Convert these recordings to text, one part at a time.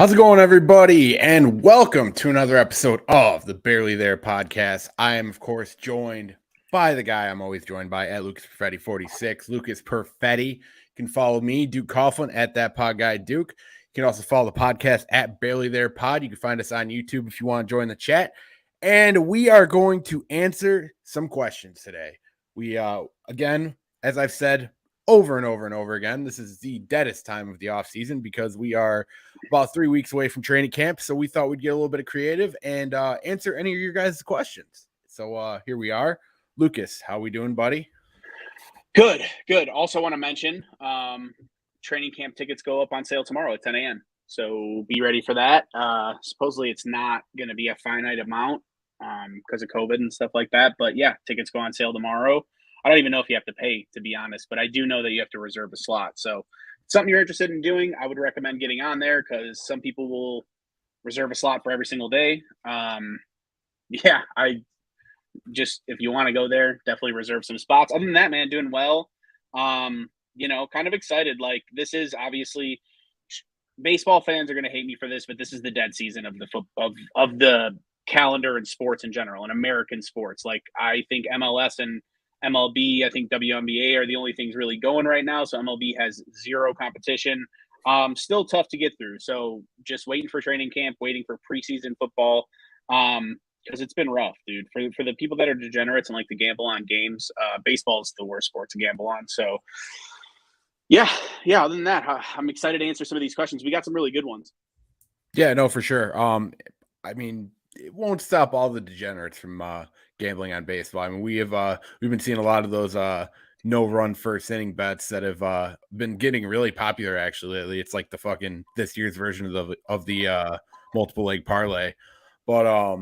How's it going, everybody? And welcome to another episode of the Barely There podcast. I am, of course, joined by the guy I'm always joined by at Lucas Perfetti 46. Lucas Perfetti. You can follow me, Duke Coughlin, at that pod guy Duke. You can also follow the podcast at Barely There Pod. You can find us on YouTube if you want to join the chat. And we are going to answer some questions today. We again, as I've said over and over and over again, this is the deadest time of the off season because we are about 3 weeks away from training camp. So we thought we'd get a little bit of creative and answer any of your guys' questions. So here we are. Lucas, how we doing, buddy? Good. Also want to mention training camp tickets go up on sale tomorrow at 10 a.m. So be ready for that. Supposedly it's not going to be a finite amount because of COVID and stuff like that. But yeah, tickets go on sale tomorrow. I don't even know if you have to pay, to be honest, but I do know that you have to reserve a slot. So something you're interested in doing, I would recommend getting on there because some people will reserve a slot for every single day. Yeah, if you want to go there, definitely reserve some spots. Other than that, man, doing well. Kind of excited. Like, this is obviously, baseball fans are going to hate me for this, but this is the dead season of the calendar and sports in general and American sports. Like, I think MLS and MLB, I think WNBA are the only things really going right now. So MLB has zero competition. Still tough to get through. So just waiting for training camp, waiting for preseason football. Because it's been rough, dude. For the people that are degenerates and like to gamble on games, baseball is the worst sport to gamble on. So, yeah. Other than that, I'm excited to answer some of these questions. We got some really good ones. Yeah, no, for sure. I mean, it won't stop all the degenerates from gambling on baseball. I mean, we've been seeing a lot of those no run first inning bets that have been getting really popular actually lately. It's like the fucking this year's version of the multiple leg parlay, but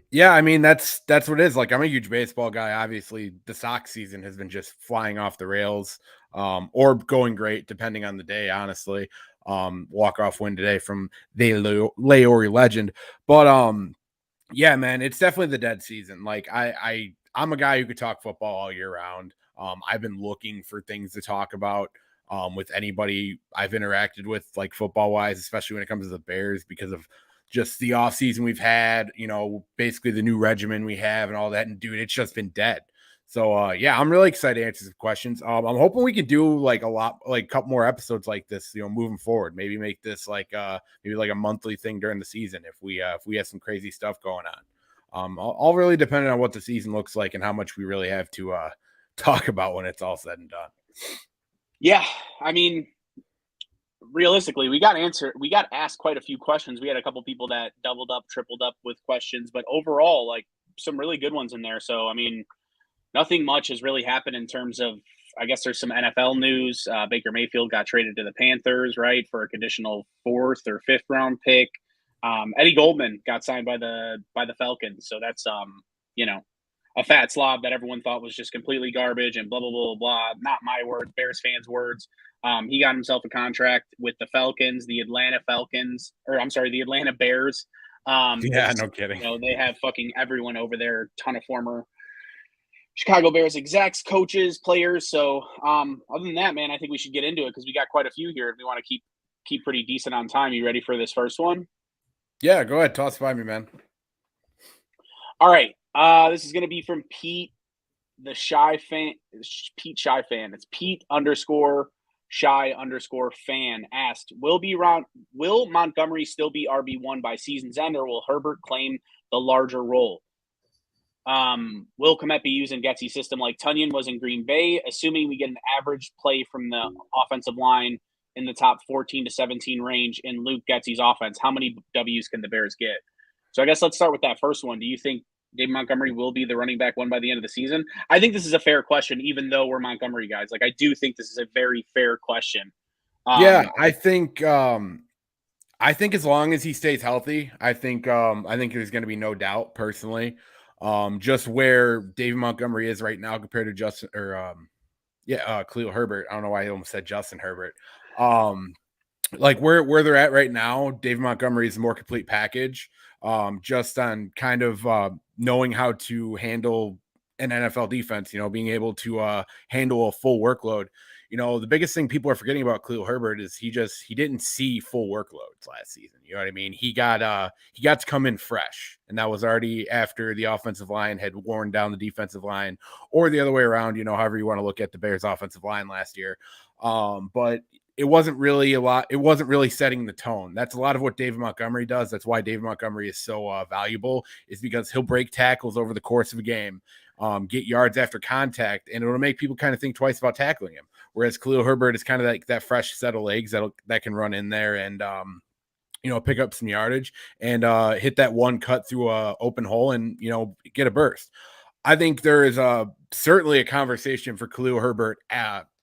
yeah, I mean that's what it is. Like, I'm a huge baseball guy. Obviously, the Sox season has been just flying off the rails, or going great depending on the day. Honestly, walk off win today from the Leori legend, but yeah, man, it's definitely the dead season. Like, I'm a guy who could talk football all year round. I've been looking for things to talk about with anybody I've interacted with, like football wise, especially when it comes to the Bears, because of just the off season we've had, basically the new regimen we have and all that. And dude, it's just been dead. So yeah, I'm really excited to answer some questions. I'm hoping we could do like a couple more episodes like this, moving forward. Maybe make this like maybe like a monthly thing during the season if we have some crazy stuff going on. All really depending on what the season looks like and how much we really have to talk about when it's all said and done. Yeah, I mean, realistically, we got asked quite a few questions. We had a couple people that doubled up, tripled up with questions, but overall, like, some really good ones in there. So, I mean, nothing much has really happened in terms of, I guess there's some NFL news. Baker Mayfield got traded to the Panthers, right, for a conditional 4th or 5th round pick. Eddie Goldman got signed by the Falcons. So that's, a fat slob that everyone thought was just completely garbage and blah, blah, blah, blah. Not my words, Bears fans' words. He got himself a contract with the Falcons, the Atlanta Bears. Yeah, no kidding. They have fucking everyone over there, ton of former Chicago Bears execs, coaches, players. So other than that, man, I think we should get into it because we got quite a few here and we want to keep pretty decent on time. You ready for this first one? Yeah, go ahead. Toss by me, man. All right. This is going to be from Pete, the Shy fan. Pete Shy fan. It's Pete_Shy_fan asked, will Montgomery still be RB1 by season's end, or will Herbert claim the larger role? Will Kmet be using Getsy's system like Tonyan was in Green Bay? Assuming we get an average play from the offensive line in the top 14 to 17 range in Luke Getsy's offense, how many W's can the Bears get? So I guess let's start with that first one. Do you think David Montgomery will be the running back one by the end of the season? I think this is a fair question, even though we're Montgomery guys. Like, I do think this is a very fair question. Yeah, I think as long as he stays healthy, I think there's going to be no doubt personally. Just where David Montgomery is right now compared to Justin or Khalil Herbert. I don't know why I almost said Justin Herbert. Like where they're at right now, David Montgomery is a more complete package. Just on kind of knowing how to handle an NFL defense, being able to handle a full workload. the biggest thing people are forgetting about Khalil Herbert is he didn't see full workloads last season. You know what I mean? He got to come in fresh, and that was already after the offensive line had worn down the defensive line, or the other way around, however you want to look at the Bears offensive line last year. But it wasn't really setting the tone. That's a lot of what David Montgomery does. That's why David Montgomery is so valuable, is because he'll break tackles over the course of a game, get yards after contact, and it'll make people kind of think twice about tackling him. Whereas Khalil Herbert is kind of like that fresh set of legs that can run in there and pick up some yardage and hit that one cut through a open hole and get a burst. I think there is certainly a conversation for Khalil Herbert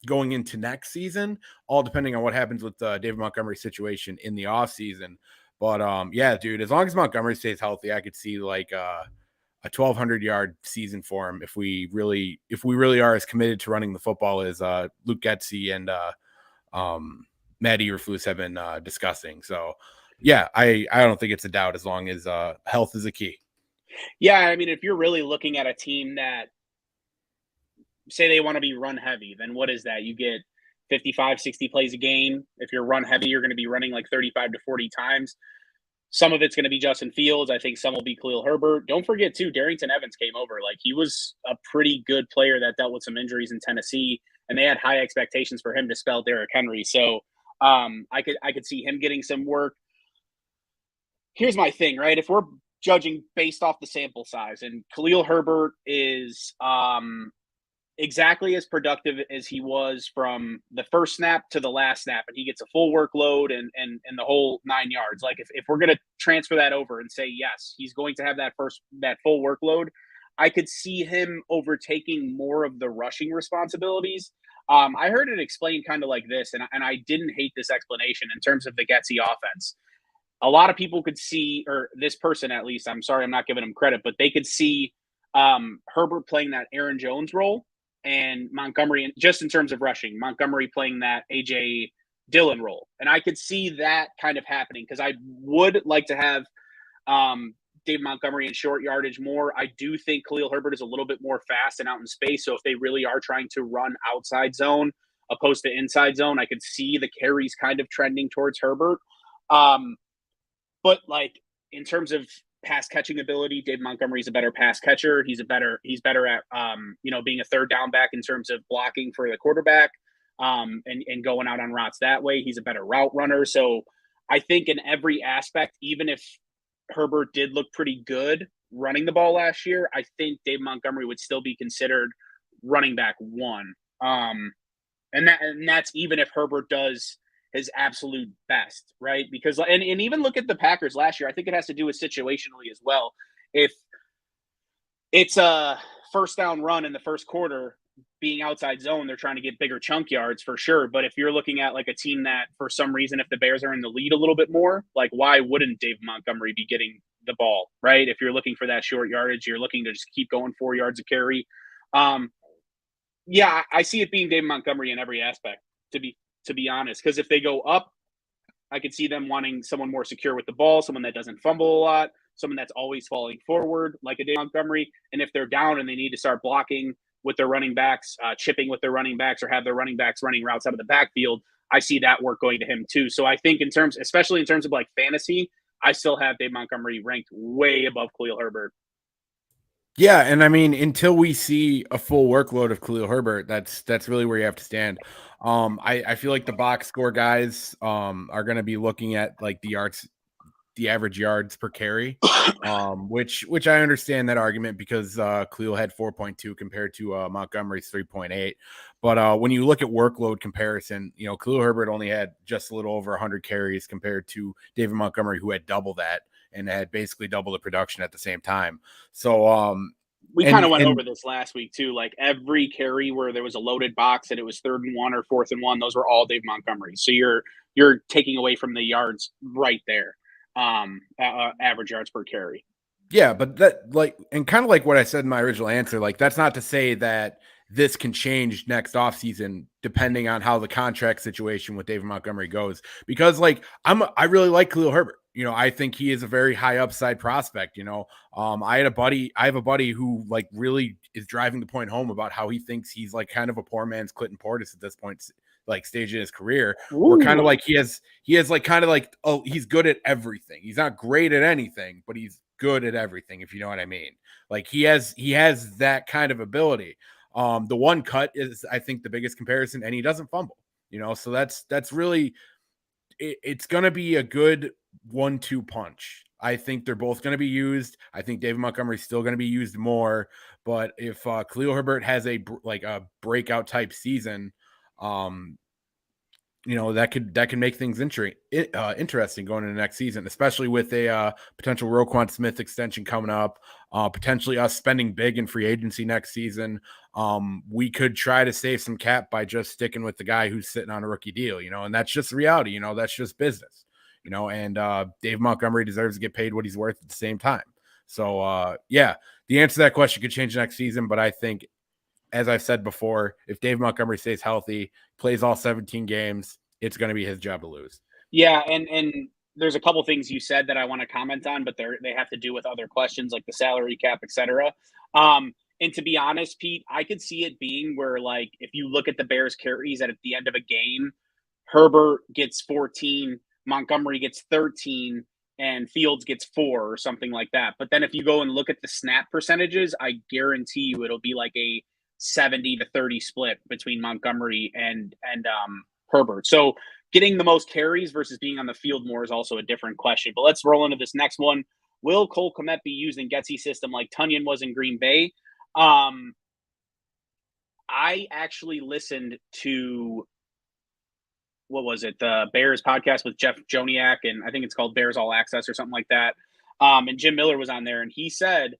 going into next season, all depending on what happens with David Montgomery's situation in the offseason. But yeah, dude, as long as Montgomery stays healthy, I could see like a 1,200-yard season for him if we really are as committed to running the football as Luke Getsy and Matt Eberflus have been discussing. So yeah, I don't think it's a doubt as long as health is a key. Yeah, I mean, if you're really looking at a team that say they want to be run heavy, then what is that? You get 55, 60 plays a game. If you're run heavy, you're going to be running like 35 to 40 times. Some of it's going to be Justin Fields. I think some will be Khalil Herbert. Don't forget, too, Darrington Evans came over. Like, he was a pretty good player that dealt with some injuries in Tennessee, and they had high expectations for him to spell Derrick Henry. So I could see him getting some work. Here's my thing, right? If we're judging based off the sample size, and Khalil Herbert is exactly as productive as he was from the first snap to the last snap, and he gets a full workload and the whole 9 yards. Like if we're going to transfer that over and say, yes, he's going to have that full workload, I could see him overtaking more of the rushing responsibilities. I heard it explained kind of like this, and I didn't hate this explanation in terms of the Getsy offense. A lot of people could see, or this person at least, I'm sorry, I'm not giving him credit, but they could see Herbert playing that Aaron Jones role, and Montgomery, just in terms of rushing, Montgomery playing that A.J. Dillon role. And I could see that kind of happening because I would like to have David Montgomery in short yardage more. I do think Khalil Herbert is a little bit more fast and out in space. So if they really are trying to run outside zone opposed to inside zone, I could see the carries kind of trending towards Herbert. But like in terms of pass catching ability, David Montgomery is a better pass catcher. He's better at being a third down back in terms of blocking for the quarterback and going out on routes that way. He's a better route runner. So I think in every aspect, even if Herbert did look pretty good running the ball last year, I think David Montgomery would still be considered running back one. And that's even if Herbert does his absolute best, right? Because and even look at the Packers last year. I think it has to do with situationally as well. If it's a first down run in the first quarter, being outside zone, they're trying to get bigger chunk yards for sure. But if you're looking at like a team that for some reason, if the Bears are in the lead a little bit more, like why wouldn't Dave Montgomery be getting the ball, right? If you're looking for that short yardage, you're looking to just keep going 4 yards of carry. Yeah, I see it being Dave Montgomery in every aspect, to be honest, because if they go up, I could see them wanting someone more secure with the ball, someone that doesn't fumble a lot, someone that's always falling forward like a Dave Montgomery. And if they're down and they need to start blocking with their running backs, chipping with their running backs, or have their running backs running routes out of the backfield, I see that work going to him too. So I think especially in terms of like fantasy, I still have Dave Montgomery ranked way above Khalil Herbert. Yeah, and I mean, until we see a full workload of Khalil Herbert, that's really where you have to stand. I feel like the box score guys are going to be looking at like the average yards per carry, which I understand that argument because Khalil had 4.2 compared to Montgomery's 3.8. But when you look at workload comparison, Khalil Herbert only had just a little over 100 carries compared to David Montgomery, who had double that and had basically double the production at the same time. So we kind of went over this last week too. Like every carry where there was a loaded box and it was 3rd and 1 or 4th and 1, those were all Dave Montgomery. So you're taking away from the yards right there. Average yards per carry. Yeah, but that and kind of like what I said in my original answer, like that's not to say that this can change next offseason depending on how the contract situation with David Montgomery goes. Because I really like Khalil Herbert. I think he is a very high upside prospect. I have a buddy who like really is driving the point home about how he thinks he's like kind of a poor man's Clinton Portis at this point, like stage in his career, where kind of Ooh. like he has like kind of like, oh, he's good at everything. He's not great at anything, but he's good at everything, if you know what I mean. Like he has that kind of ability. The one cut is, I think, the biggest comparison, and he doesn't fumble. So that's really it's going to be a good 1-2 punch. I think they're both going to be used. I think David Montgomery's still going to be used more. But if Khalil Herbert has a breakout type season, that could make things interesting going into next season, especially with a potential Roquan Smith extension coming up, potentially us spending big in free agency next season. We could try to save some cap by just sticking with the guy who's sitting on a rookie deal, and that's just reality. That's just business, and Dave Montgomery deserves to get paid what he's worth at the same time. So, yeah, the answer to that question could change next season, but I think, as I've said before, if Dave Montgomery stays healthy, plays all 17 games, it's going to be his job to lose. Yeah, and there's a couple things you said that I want to comment on, but they have to do with other questions like the salary cap, etc. And to be honest, Pete, I could see it being where, like, if you look at the Bears carries at the end of a game, Herbert gets 14, Montgomery gets 13, and Fields gets 4 or something like that. But then if you go and look at the snap percentages, I guarantee you it'll be like a 70 to 30 split between Montgomery and Herbert. So getting the most carries versus being on the field more is also a different question. But let's roll into this next one. Will Cole Kmet be used in Getsy's system like Tonyan was in Green Bay? I actually listened to, what was it, the Bears podcast with Jeff Joniak, and I think it's called Bears All Access or something like that. And Jim Miller was on there, and he said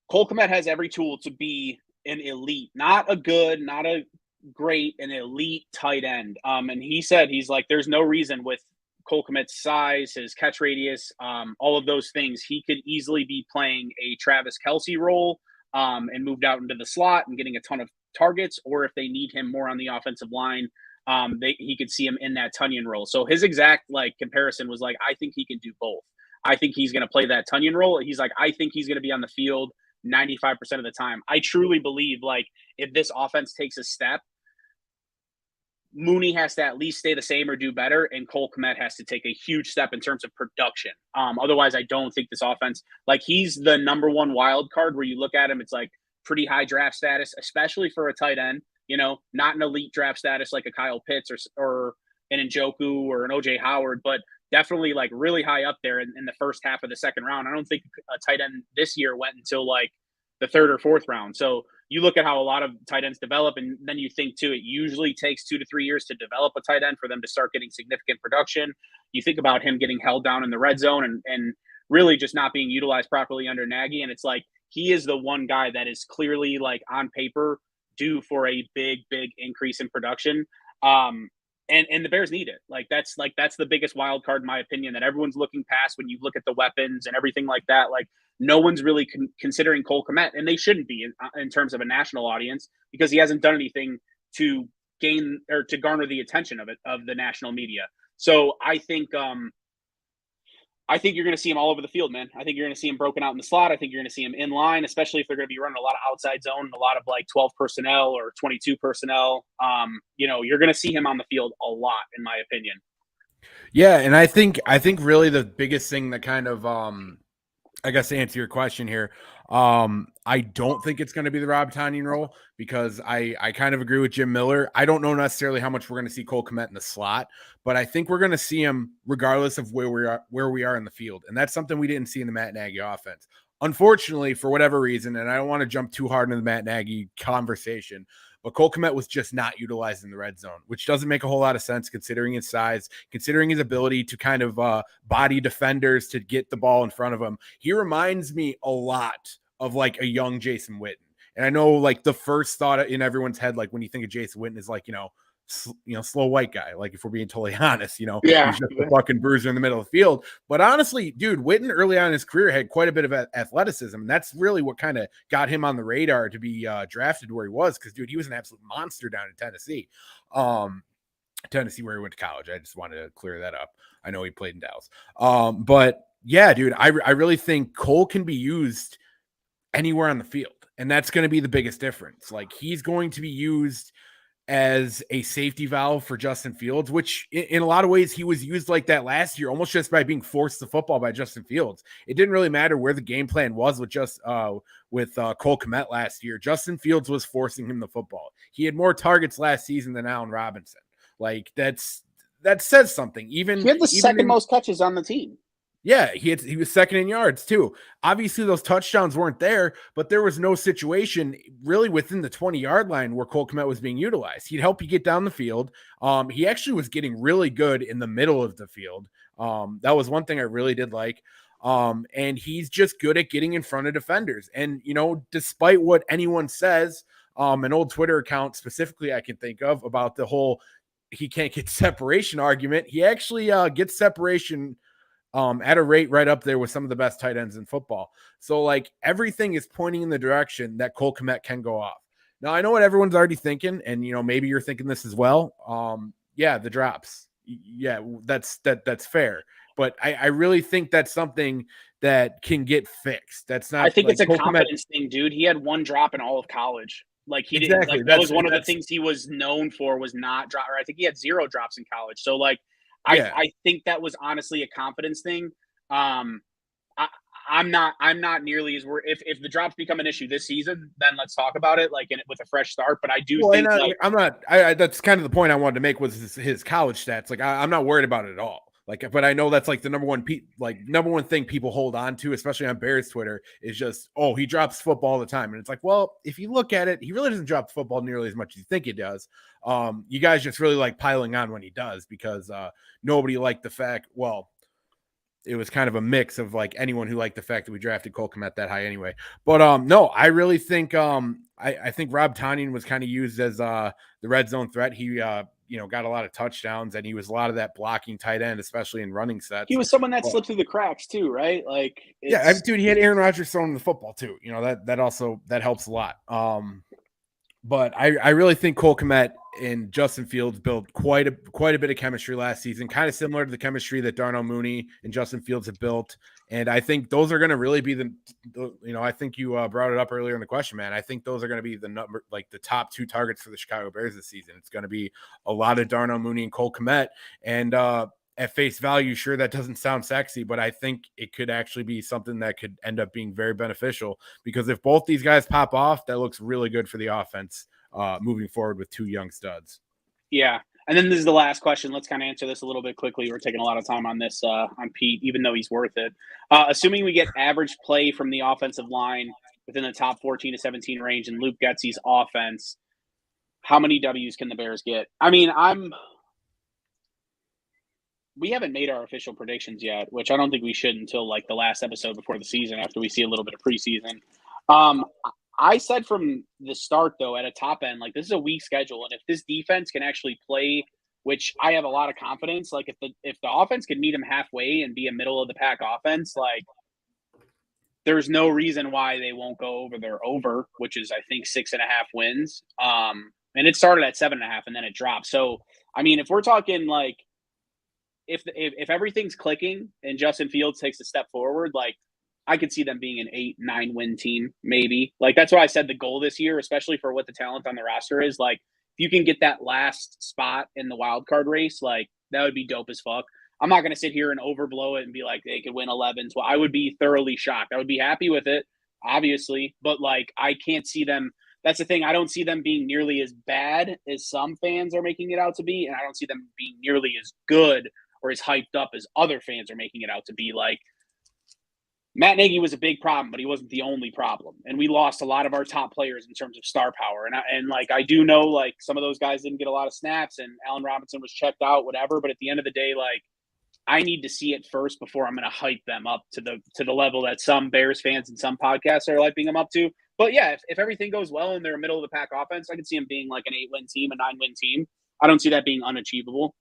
Cole Kmet has every tool to be an elite, not a good, not a great, an elite tight end. And he said, he's like, there's no reason with Cole Kmet's size, his catch radius, all of those things, he could easily be playing a Travis Kelce role and moved out into the slot and getting a ton of targets. Or if they need him more on the offensive line, he could see him in that Tonyan role. So his exact like comparison was like, I think he can do both. I think he's going to play that Tonyan role. He's like, I think he's going to be on the field 95% of the time. I truly believe, like, if this offense takes a step, Mooney has to at least stay the same or do better, and Cole Kmet has to take a huge step in terms of production. Otherwise, I don't think this offense, like, he's the number one wild card where you look at him, it's like pretty high draft status, especially for a tight end, not an elite draft status like a Kyle Pitts or an Njoku or an OJ Howard, but definitely like really high up there in the first half of the second round. I don't think a tight end this year went until like the third or fourth round. So you look at how a lot of tight ends develop, and then you think too, it usually takes 2 to 3 years to develop a tight end for them to start getting significant production. You think about him getting held down in the red zone and really just not being utilized properly under Nagy. And it's like, he is the one guy that is clearly, like, on paper due for a big increase in production. And the Bears need it. That's the biggest wild card, in my opinion, that everyone's looking past when you look at the weapons and everything like that. Like, no one's really considering Cole Kmet, and they shouldn't be in terms of a national audience, because he hasn't done anything to gain or to garner the attention of the national media. So I think you're going to see him all over the field, man. I think you're going to see him broken out in the slot. I think you're going to see him in line, especially if they're going to be running a lot of outside zone and a lot of like 12 personnel or 22 personnel. You're going to see him on the field a lot, in my opinion. Yeah, and I think really the biggest thing that kind of I guess to answer your question here, I don't think it's going to be the Rob Tonyan role, because I kind of agree with Jim Miller. I don't know necessarily how much we're going to see Cole Kmet in the slot, but I think we're going to see him regardless of where we are in the field, and that's something we didn't see in the Matt Nagy offense. Unfortunately, for whatever reason, and I don't want to jump too hard into the Matt Nagy conversation, but Cole Kmet was just not utilized in the red zone, which doesn't make a whole lot of sense considering his size, considering his ability to kind of body defenders to get the ball in front of him. He reminds me a lot of like a young Jason Witten. And I know like the first thought in everyone's head, like when you think of Jason Witten, is like, slow white guy. Like, if we're being totally honest, Yeah. he's just a fucking bruiser in the middle of the field. But honestly, dude, Witten early on in his career had quite a bit of athleticism. And that's really what kind of got him on the radar to be drafted where he was. Cause dude, he was an absolute monster down in Tennessee. Tennessee, where he went to college. I just wanted to clear that up. I know he played in Dallas. But yeah, dude, I really think Cole can be used anywhere on the field. And that's going to be the biggest difference. Like, he's going to be used as a safety valve for Justin Fields, which in a lot of ways he was used like that last year, almost just by being forced to football by Justin Fields. It didn't really matter where the game plan was with Cole Kmet last year. Justin Fields was forcing him the football. He had more targets last season than Allen Robinson. Like, that says something. He had the second most catches on the team. Yeah, he was second in yards too. Obviously, those touchdowns weren't there, but there was no situation really within the 20-yard line where Cole Kmet was being utilized. He'd help you get down the field. He actually was getting really good in the middle of the field. That was one thing I really did like. And he's just good at getting in front of defenders. And, despite what anyone says, an old Twitter account specifically I can think of about the whole he can't get separation argument, he actually gets separation at a rate right up there with some of the best tight ends in football. So, like, everything is pointing in the direction that Cole Kmet can go off. Now, I know what everyone's already thinking, and, maybe you're thinking this as well. Yeah, the drops. Yeah, that's fair. But I really think that's something that can get fixed. That's not. I think it's a confidence thing, dude. He had one drop in all of college. Like, he didn't. Like, that was one of the things he was known for, was not drop. Or I think he had 0 drops in college. So, like, I think that was honestly a confidence thing. I'm not nearly as worried. If the drops become an issue this season, then let's talk about it, like, with a fresh start. But I do think that's kind of the point I wanted to make was his college stats. Like, I'm not worried about it at all. Like, but I know that's like the number one thing people hold on to, especially on Bears Twitter, is just, oh, he drops football all the time. And it's like, well, if you look at it, he really doesn't drop the football nearly as much as you think he does. You guys just really like piling on when he does, because nobody liked the fact, well, it was kind of a mix of like anyone who liked the fact that we drafted Cole Kmet that high anyway. But no, I really think I think Rob Tonyan was kind of used as the red zone threat. He got a lot of touchdowns, and he was a lot of that blocking tight end, especially in running sets. He was someone that slipped through the cracks too, right? Like, dude, he had Aaron Rodgers throwing the football too. That helps a lot. But I really think Cole Kmet and Justin Fields built quite a bit of chemistry last season, kind of similar to the chemistry that Darnell Mooney and Justin Fields have built. And I think those are going to really be I think you brought it up earlier in the question, man. I think those are going to be the top 2 targets for the Chicago Bears this season. It's going to be a lot of Darnell Mooney and Cole Kmet. And at face value, sure, that doesn't sound sexy, but I think it could actually be something that could end up being very beneficial, because if both these guys pop off, that looks really good for the offense moving forward with 2 young studs. Yeah. And then this is the last question. Let's kind of answer this a little bit quickly. We're taking a lot of time on this on Pete, even though he's worth it. Assuming we get average play from the offensive line within the top 14 to 17 range and Luke Getsy's offense, how many W's can the Bears get? I mean, we haven't made our official predictions yet, which I don't think we should until like the last episode before the season, after we see a little bit of preseason. I said from the start, though, at a top end, like, this is a weak schedule. And if this defense can actually play, which I have a lot of confidence, like, if the offense can meet them halfway and be a middle of the pack offense, like, there's no reason why they won't go over their over, which is, I think, 6.5 wins. And it started at 7.5 and then it dropped. So, I mean, if we're talking like, if everything's clicking and Justin Fields takes a step forward, like, I could see them being an 8-9 win team, maybe. Like, that's why I said the goal this year, especially for what the talent on the roster is. Like, if you can get that last spot in the wild card race, like, that would be dope as fuck. I'm not going to sit here and overblow it and be like, they could win 11, 12. I would be thoroughly shocked. I would be happy with it, obviously. But, like, I can't see them. That's the thing. I don't see them being nearly as bad as some fans are making it out to be. And I don't see them being nearly as good or as hyped up as other fans are making it out to be. Like, Matt Nagy was a big problem, but he wasn't the only problem. And we lost a lot of our top players in terms of star power. And I do know, like, some of those guys didn't get a lot of snaps, and Allen Robinson was checked out, whatever. But at the end of the day, like, I need to see it first before I'm going to hype them up to the level that some Bears fans and some podcasts are hyping them up to. But yeah, if everything goes well and they're a middle of the pack offense, I can see them being like an 8-win team, a 9-win team. I don't see that being unachievable.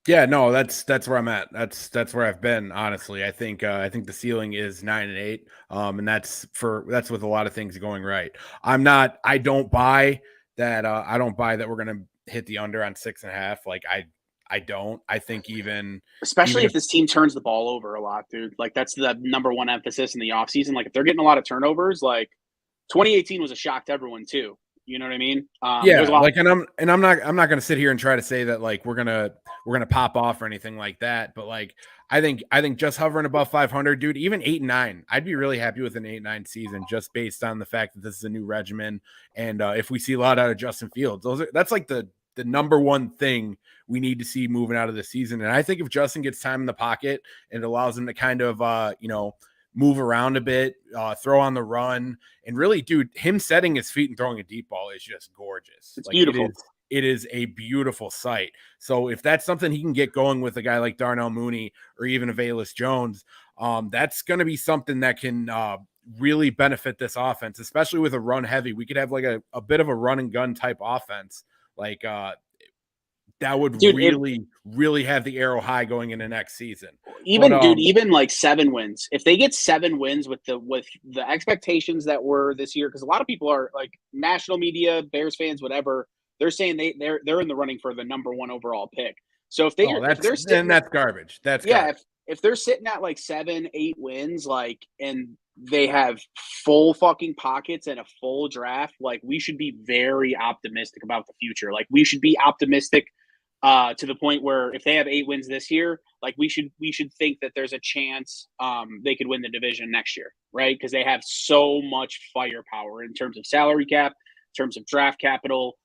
Yeah, no, that's where I'm at. That's where I've been, honestly. I think the ceiling is 9-8. And that's with a lot of things going right. I don't buy that we're gonna hit the under on 6.5. Like I don't. I think Especially even if if this team turns the ball over a lot, dude. Like that's the number one emphasis in the offseason. Like if they're getting a lot of turnovers, like 2018 was a shock to everyone too. You know what I mean? There's a yeah, lot. like I'm not gonna sit here and try to say that like we're gonna pop off or anything like that. But like I think just hovering above 500, dude, even 8-9, I'd be really happy with an 8-9 season just based on the fact that this is a new regimen. And if we see a lot out of Justin Fields, that's like the number one thing we need to see moving out of the season. And I think if Justin gets time in the pocket and it allows him to kind of move around a bit, throw on the run, and really, dude, him setting his feet and throwing a deep ball is just gorgeous. It's Like it beautiful. is. It is a beautiful sight. So if that's something he can get going with a guy like Darnell Mooney or even a Velus Jones, that's going to be something that can really benefit this offense, especially with a run heavy. We could have like a bit of a run and gun type offense. Like that would Dude, really, really have the arrow high going into next season. But even like 7 wins. If they get 7 wins with the expectations that were this year, because a lot of people are like national media, Bears fans, whatever, they're saying they're in the running for the number one overall pick. So if they're sitting, that's garbage. That's yeah, garbage. if they're sitting at like 7-8 wins, like, and they have full fucking pockets and a full draft, like we should be very optimistic about the future. Like we should be optimistic to the point where if they have 8 wins this year, like we should think that there's a chance they could win the division next year, right? Because they have so much firepower in terms of salary cap, in terms of draft capital,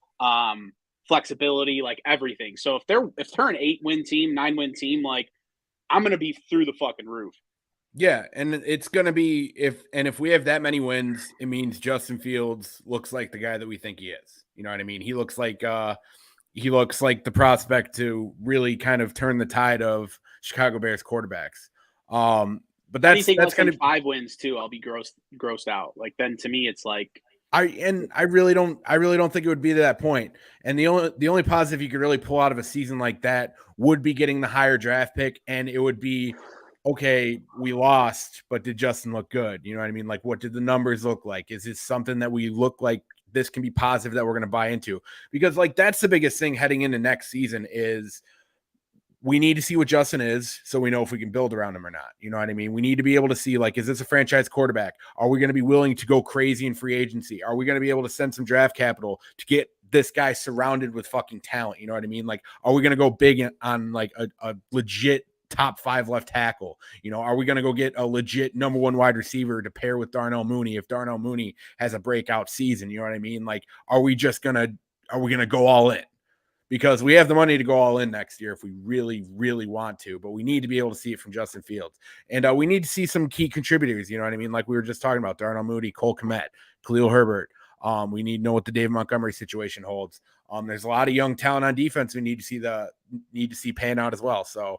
flexibility, like everything. So if they're an 8-win team, 9-win team, like I'm gonna be through the fucking roof. Yeah, and it's gonna be if we have that many wins, it means Justin Fields looks like the guy that we think he is. You know what I mean? He looks like the prospect to really kind of turn the tide of Chicago Bears quarterbacks. But Anything that's less than kind of 5 wins too, I'll be grossed out. Like then to me, it's like I really don't think it would be to that point. And the only positive you could really pull out of a season like that would be getting the higher draft pick, and it would be okay, we lost, but did Justin look good? You know what I mean? Like, what did the numbers look like? Is this something that we look like this can be positive that we're going to buy into? Because like that's the biggest thing heading into next season is we need to see what Justin is so we know if we can build around him or not. You know what I mean? We need to be able to see, like, is this a franchise quarterback? Are we going to be willing to go crazy in free agency? Are we going to be able to send some draft capital to get this guy surrounded with fucking talent? You know what I mean? Like, are we going to go big on like a legit top 5 left tackle? You know, are we going to go get a legit number 1 wide receiver to pair with Darnell Mooney if Darnell Mooney has a breakout season? You know what I mean? Like, are we going to go all in? Because we have the money to go all in next year if we really, really want to, but we need to be able to see it from Justin Fields. And we need to see some key contributors, you know what I mean? Like we were just talking about, Darnell Mooney, Cole Kmet, Khalil Herbert. We need to know what the David Montgomery situation holds. There's a lot of young talent on defense we need to see pan out as well. So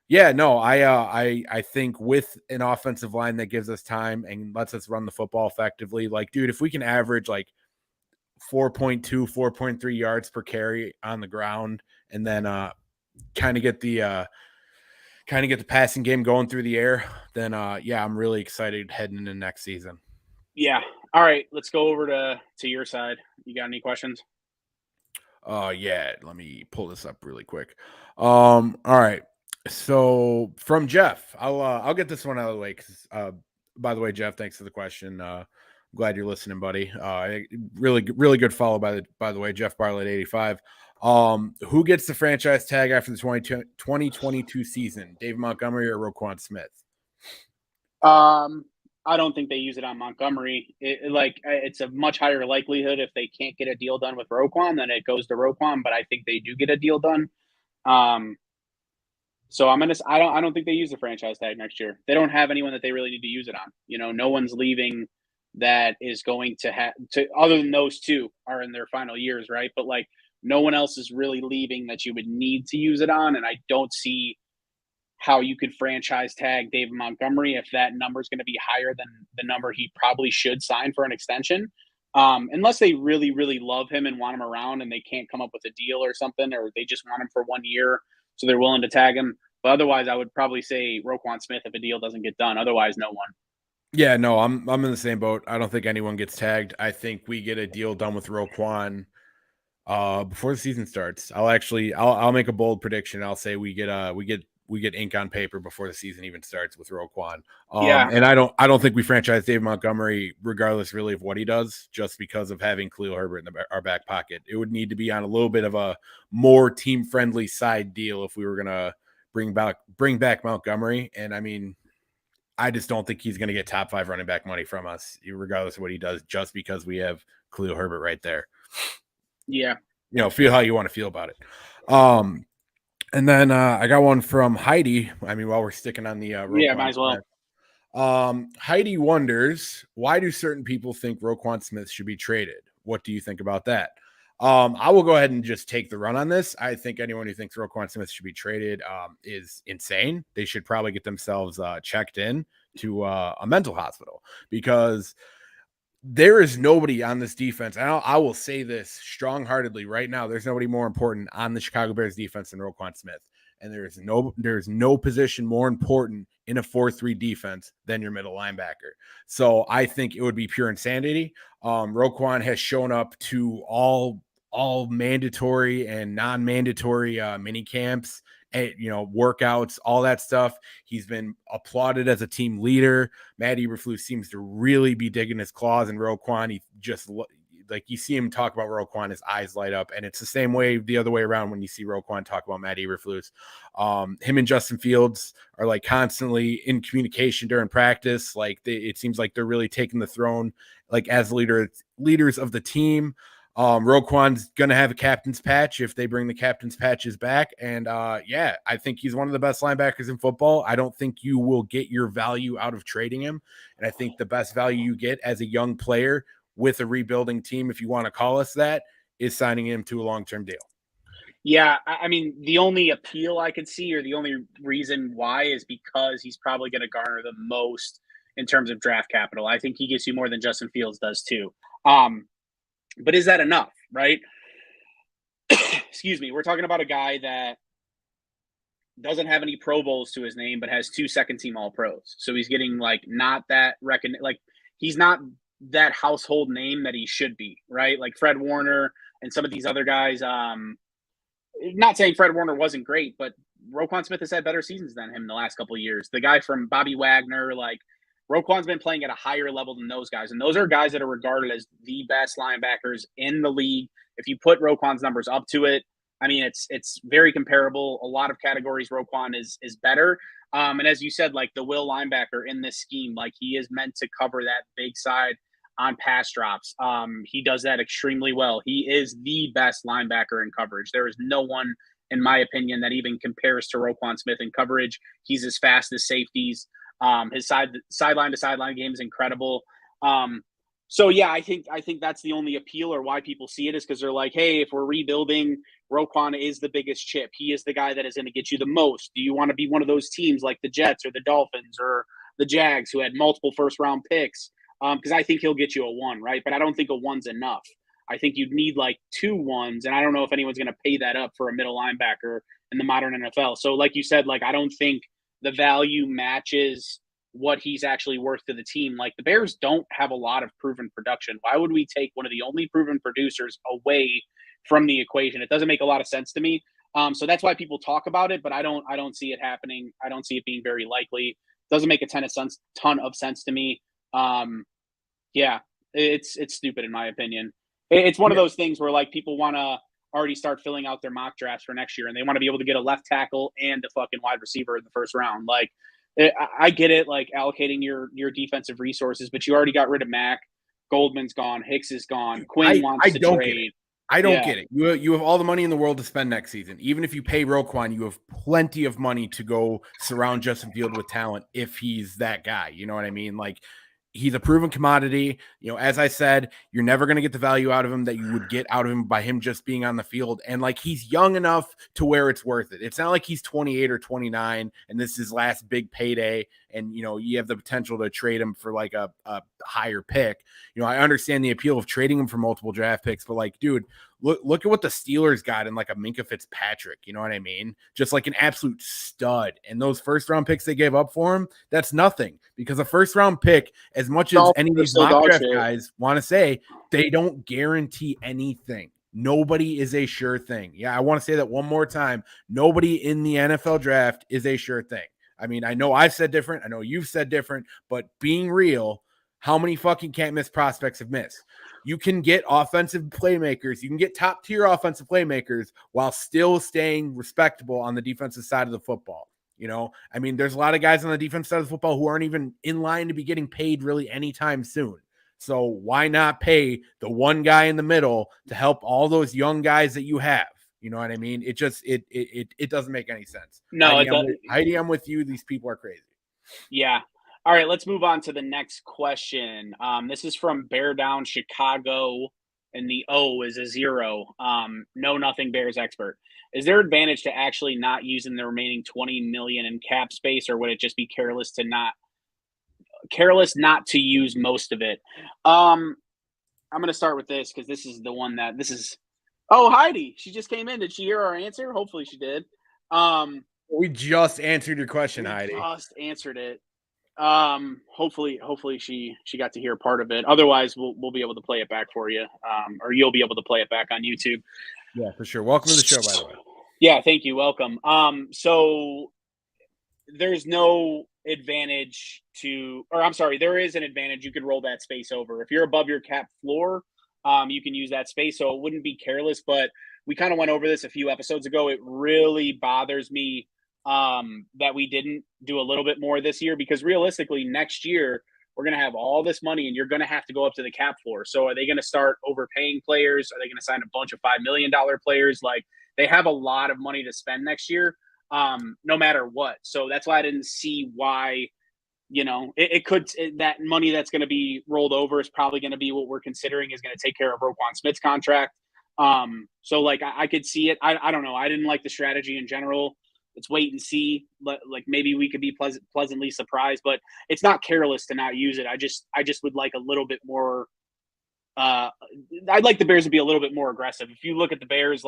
yeah, no, I think with an offensive line that gives us time and lets us run the football effectively, like, dude, if we can average like 4.2, 4.3 yards per carry on the ground, and then kind of get the passing game going through the air, then yeah, I'm really excited heading into next season. Yeah. All right, let's go over to your side. You got any questions? Yeah, let me pull this up really quick. All right. So from Jeff, I'll get this one out of the way because by the way, Jeff, thanks for the question. Glad you're listening, buddy. Really, really good follow by the way, Jeff Bartlett 85. Who gets the franchise tag after the 2022 season? Dave Montgomery or Roquan Smith? I don't think they use it on Montgomery. It's a much higher likelihood if they can't get a deal done with Roquan, then it goes to Roquan. But I think they do get a deal done. So I don't think they use the franchise tag next year. They don't have anyone that they really need to use it on. You know, no one's leaving that is going to have to, other than those two are in their final years, right? But like no one else is really leaving that you would need to use it on. And I don't see how you could franchise tag David Montgomery if that number is going to be higher than the number he probably should sign for an extension. Unless they really, really love him and want him around and they can't come up with a deal or something, or they just want him for 1 year. So they're willing to tag him. But otherwise, I would probably say Roquan Smith if a deal doesn't get done. Otherwise, no one. Yeah, no, I'm in the same boat. I don't think anyone gets tagged. I think we get a deal done with Roquan Before the season starts, I'll make a bold prediction. I'll say we get ink on paper before the season even starts with Roquan. Yeah. And I don't think we franchise David Montgomery regardless really of what he does, just because of having Khalil Herbert in our back pocket. It would need to be on a little bit of a more team friendly side deal if we were gonna bring back Montgomery. And I mean, I just don't think he's going to get top 5 running back money from us, regardless of what he does, just because we have Khalil Herbert right there. Yeah. Feel how you want to feel about it. And then I got one from Heidi. I mean, while we're sticking on the Roquan might as well. Heidi wonders, why do certain people think Roquan Smith should be traded? What do you think about that? I will go ahead and just take the run on this. I think anyone who thinks Roquan Smith should be traded is insane. They should probably get themselves checked in to a mental hospital, because there is nobody on this defense. And I will say this strong-heartedly right now. There's nobody more important on the Chicago Bears defense than Roquan Smith. And there's no position more important in a 4-3 defense than your middle linebacker. So I think it would be pure insanity. Roquan has shown up to all mandatory and non-mandatory mini camps, and workouts, all that stuff. He's been applauded as a team leader. Matt Eberflus seems to really be digging his claws in Roquan. He just, like, you see him talk about Roquan, his eyes light up, and it's the same way the other way around when you see Roquan talk about Matt Eberflus. Him and Justin Fields are like constantly in communication during practice. Like it seems like they're really taking the throne, like as leaders of the team. Roquan's gonna have a captain's patch if they bring the captain's patches back, and I think he's one of the best linebackers in football. I don't think you will get your value out of trading him, and I think the best value you get as a young player with a rebuilding team, if you want to call us that, is signing him to a long-term deal. Yeah, I mean, the only appeal I could see, or the only reason why, is because he's probably going to garner the most in terms of draft capital. I think he gets you more than Justin Fields does too. But is that enough, right? Excuse me. We're talking about a guy that doesn't have any Pro Bowls to his name, but has 2 second-team All-Pros. So he's getting not that he's not that household name that he should be, right? Like Fred Warner and some of these other guys. Not saying Fred Warner wasn't great, but Roquan Smith has had better seasons than him in the last couple of years. The guy from Bobby Wagner, Roquan's been playing at a higher level than those guys. And those are guys that are regarded as the best linebackers in the league. If you put Roquan's numbers up to it, I mean, it's very comparable. A lot of categories, Roquan is better. And as you said, the will linebacker in this scheme, he is meant to cover that big side on pass drops. He does that extremely well. He is the best linebacker in coverage. There is no one, in my opinion, that even compares to Roquan Smith in coverage. He's as fast as safeties. His sideline to sideline game is incredible. I think that's the only appeal, or why people see it, is because they're like, hey, if we're rebuilding, Roquan is the biggest chip. He is the guy that is going to get you the most. Do you want to be one of those teams like the Jets or the Dolphins or the Jags who had multiple first-round picks? Because I think he'll get you a 1, right? But I don't think a 1's enough. I think you'd need 2 1s, and I don't know if anyone's going to pay that up for a middle linebacker in the modern NFL. So like you said, I don't think the value matches what he's actually worth to the team. The Bears don't have a lot of proven production. Why would we take one of the only proven producers away from the equation? It doesn't make a lot of sense to me. So that's why people talk about it, but I don't see it happening. I don't see it being very likely. It doesn't make a ton of sense to me. It's stupid in my opinion. It's one of those things where people want to already start filling out their mock drafts for next year, and they want to be able to get a left tackle and a fucking wide receiver in the first round. I get it, allocating your defensive resources, but you already got rid of Mack. Goldman's gone. Hicks is gone. Quinn wants to trade. I don't get it. You have all the money in the world to spend next season. Even if you pay Roquan, you have plenty of money to go surround Justin Field with talent if he's that guy. You know what I mean? He's a proven commodity. As I said, you're never going to get the value out of him that you would get out of him by him just being on the field. And he's young enough to where it's worth it. It's not like he's 28 or 29 and this is his last big payday. And, you have the potential to trade him for a higher pick. I understand the appeal of trading him for multiple draft picks, but dude, look at what the Steelers got in a Minkah Fitzpatrick. You know what I mean? Just an absolute stud. And those first round picks they gave up for him, that's nothing, because a first round pick, as much as any of these mock draft guys want to say, they don't guarantee anything. Nobody is a sure thing. Yeah, I want to say that one more time. Nobody in the NFL draft is a sure thing. I mean, I know I've said different. I know you've said different, but being real, how many fucking can't miss prospects have missed? You can get offensive playmakers. You can get top tier offensive playmakers while still staying respectable on the defensive side of the football. You know, I mean, there's a lot of guys on the defense side of the football who aren't even in line to be getting paid really anytime soon. So why not pay the one guy in the middle to help all those young guys that you have? You know what I mean? It just it doesn't make any sense. No, Heidi, I'm with you. These people are crazy. Yeah. All right, let's move on to the next question. This is from Bear Down Chicago, and the O is a 0. No, nothing Bears expert. Is there advantage to actually not using the remaining 20 million in cap space, or would it just be careless not to use most of it? I'm going to start with this because this is the one that this is. Oh, Heidi, she just came in. Did she hear our answer? Hopefully, she did. We just answered your question, Heidi. Just answered it. Hopefully she got to hear part of it. Otherwise, we'll be able to play it back for you, or you'll be able to play it back on YouTube. Yeah, for sure. Welcome to the show, by the way. Yeah, thank you. Welcome. So there's no advantage there is an advantage. You could roll that space over. If you're above your cap floor, you can use that space. So it wouldn't be careless, but we kind of went over this a few episodes ago. It really bothers me that we didn't do a little bit more this year, because realistically next year we're going to have all this money and you're going to have to go up to the cap floor. So are they going to start overpaying players? Are they going to sign a bunch of $5 million players? Like, they have a lot of money to spend next year, no matter what. So that's why I didn't see why, that money that's going to be rolled over is probably going to be what we're considering is going to take care of Roquan Smith's contract. So like I could see it. I don't know. I didn't like the strategy in general. Let's wait and see. Like maybe we could be pleasantly surprised, but it's not careless to not use it. I just would like a little bit more. I'd like the Bears to be a little bit more aggressive. If you look at the Bears,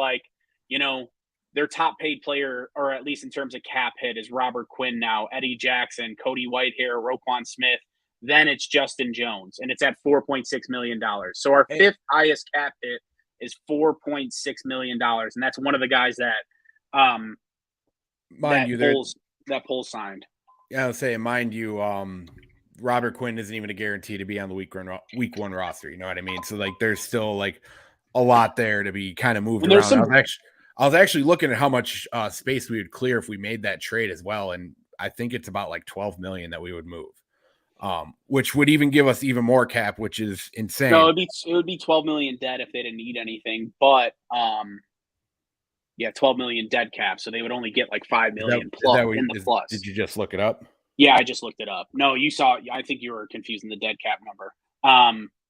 their top paid player, or at least in terms of cap hit, is Robert Quinn now, Eddie Jackson, Cody Whitehair, Roquan Smith. Then it's Justin Jones, and it's at $4.6 million. So our fifth highest cap hit is $4.6 million, and that's one of the guys that Poles signed. Yeah, I'll say, mind you, Robert Quinn isn't even a guarantee to be on the week one roster. You know what I mean? So like, there's still like a lot there to be kind of moved around. I was actually looking at how much space we would clear if we made that trade as well, and I think it's about like 12 million that we would move, which would even give us even more cap, which is insane. No, it would be 12 million dead if they didn't need anything, but 12 million dead cap, so they would only get like 5 million plus. Did you just look it up? Yeah, I just looked it up. No, you saw. I think you were confusing the dead cap number.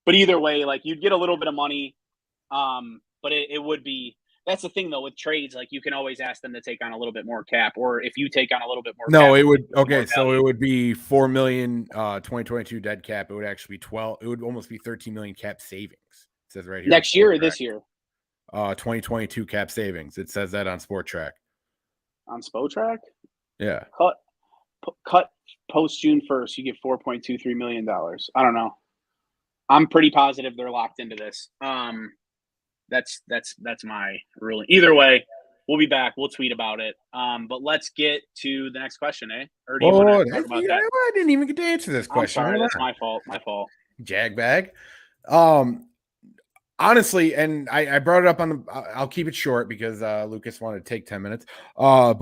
But either way, like, you'd get a little bit of money, but it would be. That's the thing, though, with trades. Like, you can always ask them to take on a little bit more cap, or if you take on a little bit more. No, it would. Okay, so it would be 4 million 2022 dead cap. It would actually be 12. It would almost be 13 million cap savings. It says right here. Next year or this year? 2022 cap savings. It says that on Sport Track. On Spotrac? Yeah. Cut post June 1st, you get $4.23 million. I don't know. I'm pretty positive they're locked into this. That's my ruling. Either way, we'll be back. We'll tweet about it. But let's get to the next question, eh? Or do you want to talk about that? I didn't even get to answer this question. I'm sorry, that's my fault. Jagbag. Honestly, and I brought it up on the. I'll keep it short because Lucas wanted to take 10 minutes. I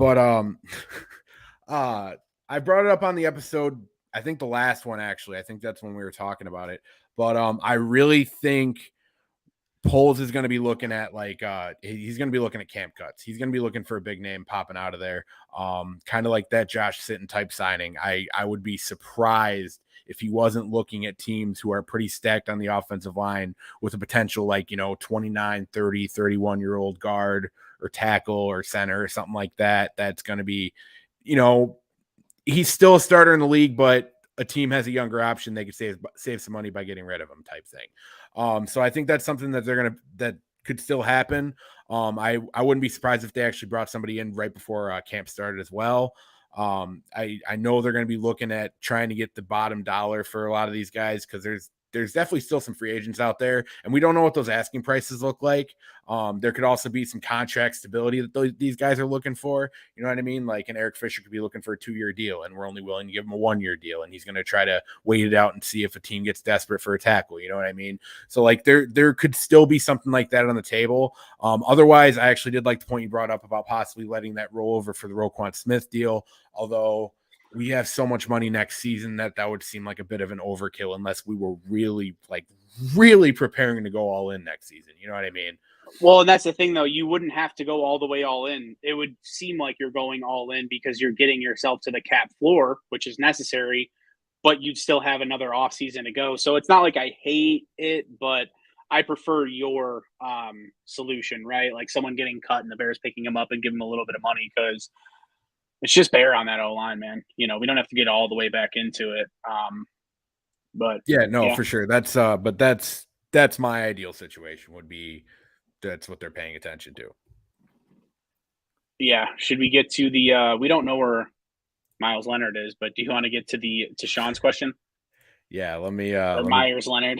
brought it up on the episode. I think the last one, actually. I think that's when we were talking about it. But I really think Poles is going to be looking at he's going to be looking at camp cuts. He's going to be looking for a big name popping out of there. Kind of like that Josh Sitton type signing. I would be surprised if he wasn't looking at teams who are pretty stacked on the offensive line with a potential 29, 30, 31-year-old guard or tackle or center or something like that. That's going to be, he's still a starter in the league, but a team has a younger option. They could save some money by getting rid of him type thing. So I think that's something that that could still happen. I wouldn't be surprised if they actually brought somebody in right before camp started as well. I know they're going to be looking at trying to get the bottom dollar for a lot of these guys because there's definitely still some free agents out there, and we don't know what those asking prices look like. There could also be some contract stability that these guys are looking for. You know what I mean? Like an Eric Fisher could be looking for a 2-year deal, and we're only willing to give him a 1-year deal, and he's going to try to wait it out and see if a team gets desperate for a tackle. You know what I mean? So like there could still be something like that on the table. Otherwise, I actually did like the point you brought up about possibly letting that roll over for the Roquan Smith deal, although we have so much money next season that would seem like a bit of an overkill unless we were really preparing to go all in next season. You know what I mean? Well, and that's the thing, though. You wouldn't have to go all the way all in. It would seem like you're going all in because you're getting yourself to the cap floor, which is necessary, but you'd still have another offseason to go. So it's not like I hate it, but I prefer your solution, right? Like someone getting cut and the Bears picking him up and give him a little bit of money because it's just bare on that O-line, man. You know, we don't have to get all the way back into it. But yeah, no, for sure. That's but that's my ideal situation would be that's what they're paying attention to. Yeah. Should we get to the we don't know where Miles Leonard is, but do you want to get to Sean's question? Yeah, let me Myers Leonard.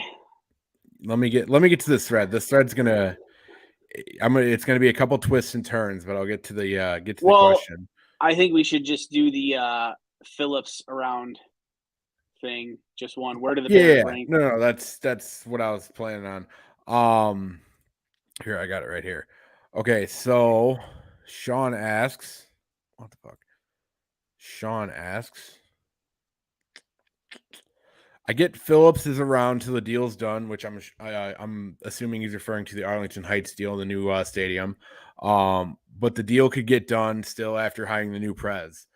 Let me get to this thread. This thread's it's gonna be a couple twists and turns, but I'll get to the question. I think we should just do the Phillips around thing. Just one. Where do the Bears rank? No, that's what I was planning on. Here, I got it right here. Okay, so Sean asks, what the fuck? Sean asks, I get Phillips is around till the deal's done, which I'm assuming he's referring to the Arlington Heights deal, the new stadium. But the deal could get done still after hiring the new prez.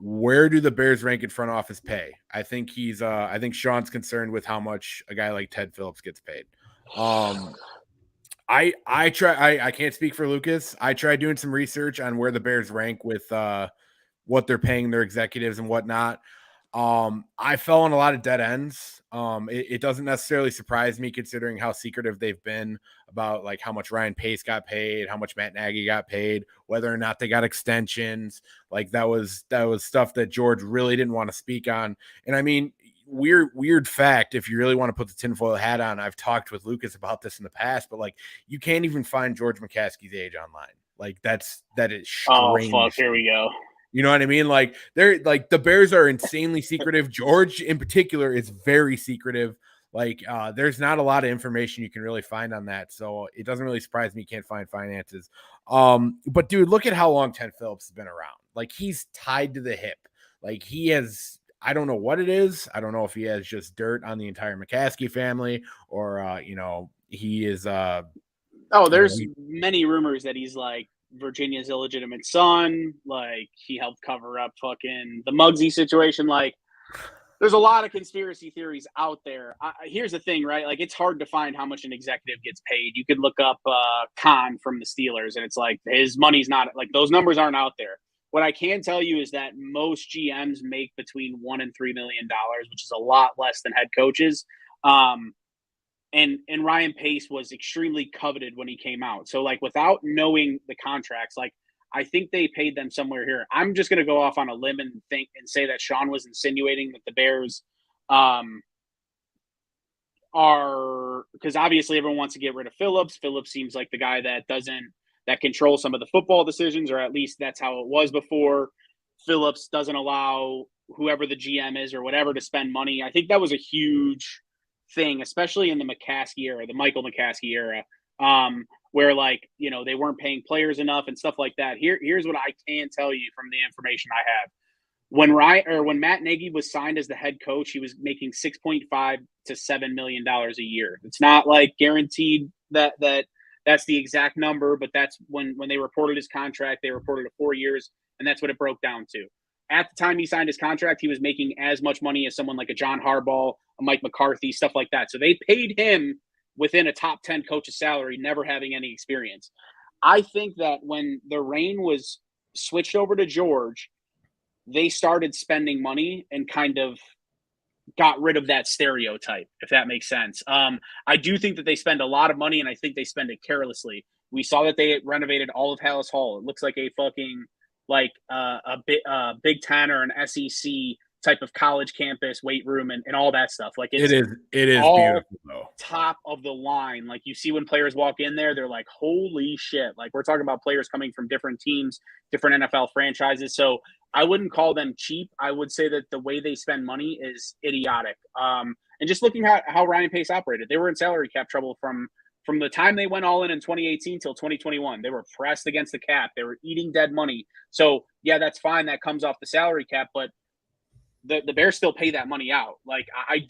Where do the Bears rank in front office pay? I think I think Sean's concerned with how much a guy like Ted Phillips gets paid. I can't speak for Lucas. I tried doing some research on where the Bears rank with what they're paying their executives and whatnot. I fell on a lot of dead ends. It doesn't necessarily surprise me considering how secretive they've been about like how much Ryan Pace got paid, how much Matt Nagy got paid, whether or not they got extensions. Like that was stuff that George really didn't want to speak on. And I mean, weird fact, if you really want to put the tinfoil hat on, I've talked with Lucas about this in the past, but like you can't even find George McCaskey's age online. Like that is strange. Oh fuck, here we go. You know what I mean? Like they're like the Bears are insanely secretive. George in particular is very secretive. Like there's not a lot of information you can really find on that. So it doesn't really surprise me you can't find finances. But dude, look at how long Ted Phillips has been around. Like he's tied to the hip. Like he has, I don't know what it is. I don't know if he has just dirt on the entire McCaskey family or he is there's many rumors that he's like Virginia's illegitimate son, like he helped cover up fucking the Muggsy situation. Like there's a lot of conspiracy theories out there. Here's the thing, right? Like it's hard to find how much an executive gets paid. You could look up Khan from the Steelers and it's like his money's not like those numbers aren't out there. What I can tell you is that most GMs make between $1 and $3 million, which is a lot less than head coaches. And Ryan Pace was extremely coveted when he came out. So like without knowing the contracts, like I think they paid them somewhere here. I'm just going to go off on a limb and say that Sean was insinuating that the Bears are, because obviously everyone wants to get rid of Phillips. Phillips seems like the guy that controls some of the football decisions, or at least that's how it was before. Phillips doesn't allow whoever the GM is or whatever to spend money. I think that was a huge thing, especially in the McCaskey era, the Michael McCaskey era, where like, you know, they weren't paying players enough and stuff like that. Here's what I can tell you from the information I have. When Matt Nagy was signed as the head coach, he was making $6.5 to $7 million a year. It's not like guaranteed that that's the exact number, but that's when they reported his contract, they reported it 4 years, and that's what it broke down to. At the time he signed his contract, he was making as much money as someone like a John Harbaugh, a Mike McCarthy, stuff like that. So they paid him within a top 10 coach's salary, never having any experience. I think that when the reign was switched over to George, they started spending money and kind of got rid of that stereotype, if that makes sense. I do think that they spend a lot of money, and I think they spend it carelessly. We saw that they renovated all of Hallis Hall. It looks like a fucking like a Big Ten or an SEC type of college campus, weight room, and all that stuff. Like It it's is all beautiful though. top of the line. Like you see when players walk in there, they're like, holy shit. Like we're talking about players coming from different teams, different NFL franchises. So I wouldn't call them cheap. I would say that the way they spend money is idiotic. And just looking at how Ryan Pace operated, they were in salary cap trouble from the time they went all in 2018 till 2021. They were pressed against the cap. They were eating dead money. So yeah, that's fine. That comes off the salary cap, but the Bears still pay that money out. Like I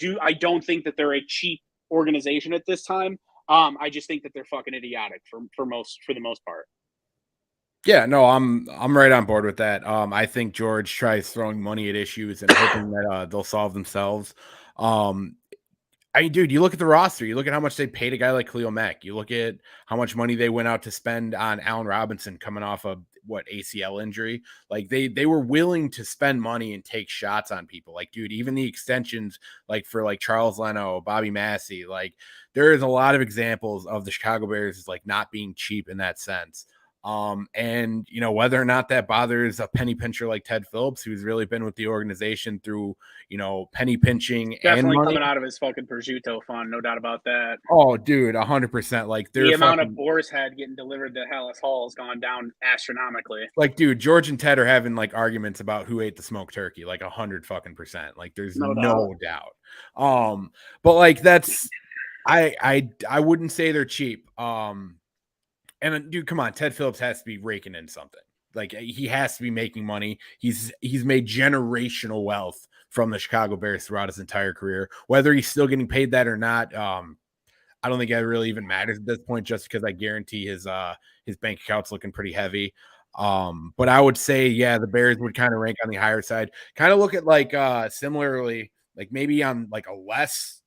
don't think that they're a cheap organization at this time. I just think that they're fucking idiotic for the most part. Yeah, no, I'm right on board with that. I think George tries throwing money at issues and hoping that they'll solve themselves. I mean, dude, you look at the roster, you look at how much they paid a guy like Khalil Mack, you look at how much money they went out to spend on Allen Robinson coming off of what ACL injury. Like they were willing to spend money and take shots on people. Like, dude, even the extensions, like for like Charles Leno, Bobby Massey, like there is a lot of examples of the Chicago Bears like not being cheap in that sense. And you know, whether or not that bothers a penny pincher like Ted Phillips, who's really been with the organization through, you know, penny pinching Definitely and money. coming out of his fucking prosciutto fund, no doubt about that. Oh, dude, 100%. Like the amount of boar's head getting delivered to Hallis Hall has gone down astronomically. Like, dude, George and Ted are having like arguments about who ate the smoked turkey, like 100%. Like, there's no doubt. But like that's I wouldn't say they're cheap. And dude, come on, Ted Phillips has to be raking in something. Like he has to be making money. He's made generational wealth from the Chicago Bears throughout his entire career. Whether he's still getting paid that or not, I don't think it really even matters at this point, just because I guarantee his bank account's looking pretty heavy. But I would say, yeah, the Bears would kind of rank on the higher side. Kind of look at like similarly, like maybe on like a less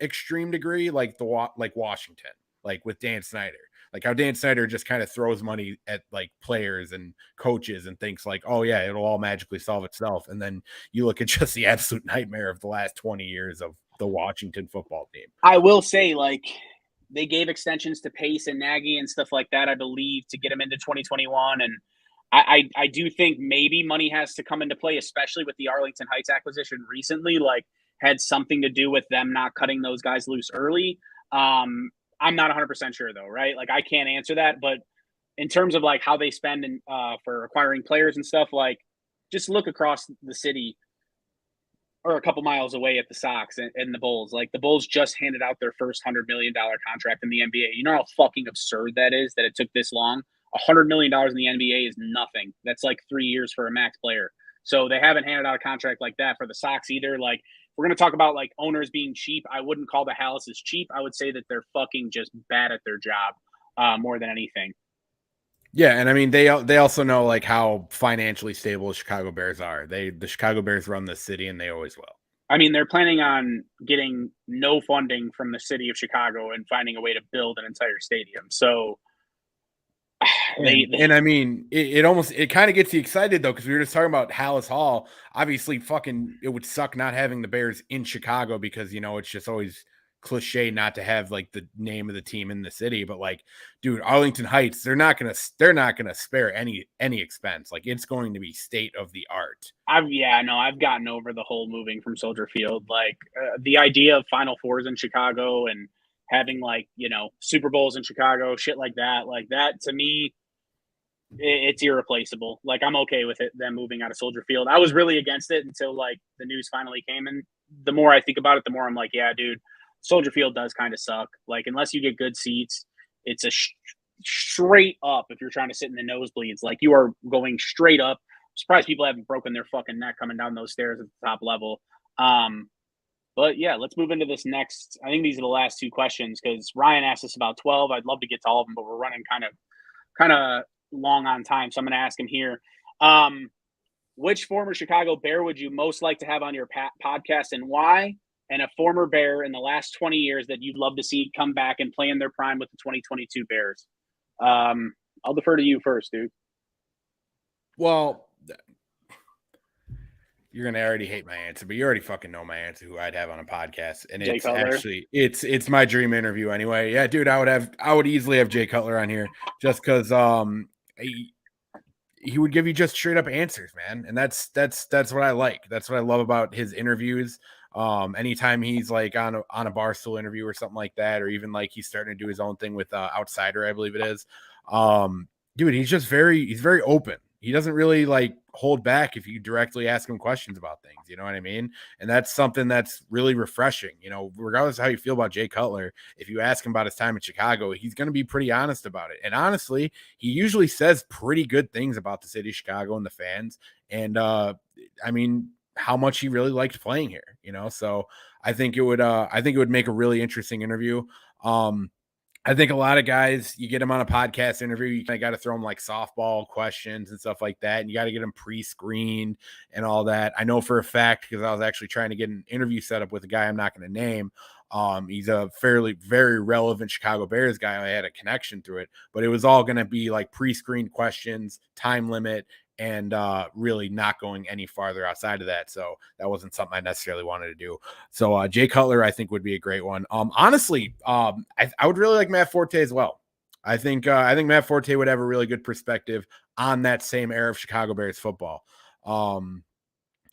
extreme degree, like Washington, like with Dan Snyder. Like how Dan Snyder just kind of throws money at like players and coaches and thinks like, oh yeah, it'll all magically solve itself. And then you look at just the absolute nightmare of the last 20 years of the Washington football team. I will say, like, they gave extensions to Pace and Nagy and stuff like that, I believe, to get them into 2021. And I do think maybe money has to come into play, especially with the Arlington Heights acquisition recently, like had something to do with them not cutting those guys loose early. I'm not 100% sure though, right? Like I can't answer that, but in terms of like how they spend for acquiring players and stuff, like just look across the city or a couple miles away at the Sox and the Bulls. Like the Bulls just handed out their first $100 million contract in the NBA. You know how fucking absurd that is that it took this long? $100 million in the NBA is nothing. That's like 3 years for a max player. So they haven't handed out a contract like that for the Sox either. Like we're going to talk about like owners being cheap. I wouldn't call the Hallises cheap. I would say that they're fucking just bad at their job more than anything. Yeah, and I mean they also know like how financially stable the Chicago Bears are. The Chicago Bears run the city, and they always will. I mean, they're planning on getting no funding from the city of Chicago and finding a way to build an entire stadium. So, and I mean, it kind of gets you excited though, because we were just talking about Hallis Hall. Obviously, fucking, it would suck not having the Bears in Chicago because, you know, it's just always cliche not to have like the name of the team in the city. But like, dude, Arlington Heights, they're not gonna spare any expense. Like it's going to be state of the art. I've gotten over the whole moving from Soldier Field. Like the idea of Final Fours in Chicago and having like, you know, Super Bowls in Chicago, shit like that to me, it's irreplaceable. Like I'm okay with it, them moving out of Soldier Field. I was really against it until like the news finally came, and the more I think about it, the more I'm like, yeah, dude, Soldier Field does kind of suck. Like unless you get good seats, it's a straight up. If you're trying to sit in the nosebleeds, like you are going straight up. I'm surprised people haven't broken their fucking neck coming down those stairs at the top level. But yeah, let's move into this next. I think these are the last two questions because Ryan asked us about 12. I'd love to get to all of them, but we're running kind of long on time, so I'm going to ask him here. Which former Chicago Bear would you most like to have on your podcast, and why? And a former Bear in the last 20 years that you'd love to see come back and play in their prime with the 2022 Bears. I'll defer to you first, dude. Well, you're gonna already hate my answer, but you already fucking know my answer. Who I'd have on a podcast, and Jay it's Cutler. actually it's my dream interview anyway. Yeah, dude, I would easily have Jay Cutler on here just because he would give you just straight up answers, man. And that's what I like. That's what I love about his interviews. Anytime he's like on a Barstool interview or something like that, or even like he's starting to do his own thing with Outsider, I believe it is. Dude, he's very open. He doesn't really like hold back if you directly ask him questions about things. You know what I mean? And that's something that's really refreshing. You know, regardless of how you feel about Jay Cutler, if you ask him about his time in Chicago, he's going to be pretty honest about it. And honestly, he usually says pretty good things about the city of Chicago and the fans. And I mean, how much he really liked playing here, you know? So I think it would make a really interesting interview. I think a lot of guys, you get them on a podcast interview, you kind of got to throw them like softball questions and stuff like that. And you got to get them pre-screened and all that. I know for a fact, because I was actually trying to get an interview set up with a guy I'm not going to name. He's a very relevant Chicago Bears guy. I had a connection through it, but it was all going to be like pre-screened questions, time limit, and really not going any farther outside of that. So that wasn't something I necessarily wanted to do. So Jay Cutler, I think, would be a great one. Honestly, I would really like Matt Forte as well. I think Matt Forte would have a really good perspective on that same era of Chicago Bears football. And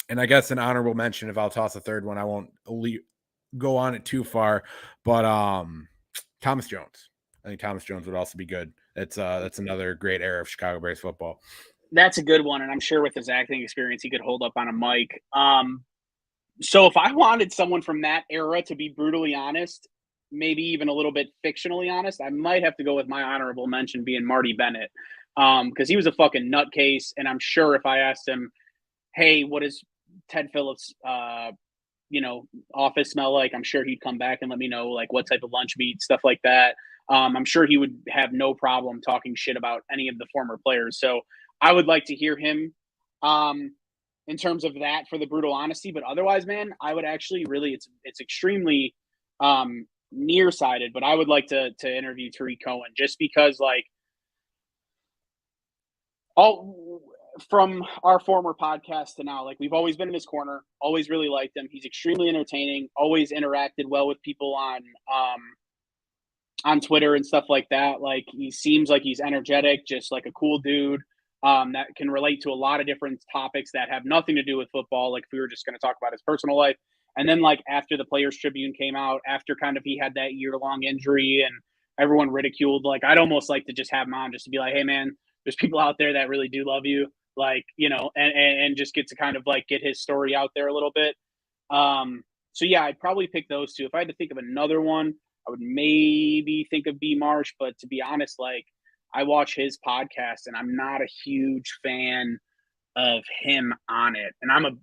I guess an honorable mention, if I'll toss a third one, I won't go on it too far, but Thomas Jones. I think Thomas Jones would also be good. That's another great era of Chicago Bears football. That's a good one, and I'm sure with his acting experience, he could hold up on a mic. So if I wanted someone from that era to be brutally honest, maybe even a little bit fictionally honest, I might have to go with my honorable mention being Marty Bennett, because he was a fucking nutcase, and I'm sure if I asked him, "Hey, what does Ted Phillips, office smell like?" I'm sure he'd come back and let me know like what type of lunch meat, stuff like that. I'm sure he would have no problem talking shit about any of the former players. So I would like to hear him in terms of that for the brutal honesty. But otherwise, man, I would actually really it's extremely nearsighted, but I would like to interview Tariq Cohen just because like all from our former podcast to now, like we've always been in his corner, always really liked him. He's extremely entertaining, always interacted well with people on Twitter and stuff like that. Like he seems like he's energetic, just like a cool dude. That can relate to a lot of different topics that have nothing to do with football. Like if we were just going to talk about his personal life. And then like after the Players Tribune came out, after kind of he had that year-long injury and everyone ridiculed, like I'd almost like to just have him on just to be like, hey man, there's people out there that really do love you. Like, and just get to kind of like get his story out there a little bit. So yeah, I'd probably pick those two. If I had to think of another one, I would maybe think of B Marsh, but to be honest, like I watch his podcast and I'm not a huge fan of him on it. And I'm a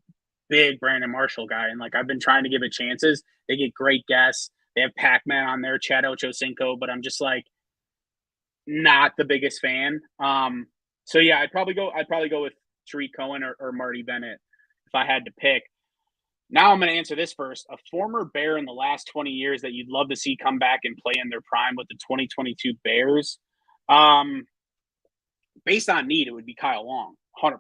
big Brandon Marshall guy. And like, I've been trying to give it chances. They get great guests. They have Pac-Man on there, Chad Ochocinco, but I'm just like not the biggest fan. So yeah, I'd probably go with Tariq Cohen or Marty Bennett if I had to pick. Now I'm going to answer this first. A former Bear in the last 20 years that you'd love to see come back and play in their prime with the 2022 Bears. Based on need, it would be Kyle Long, 100%.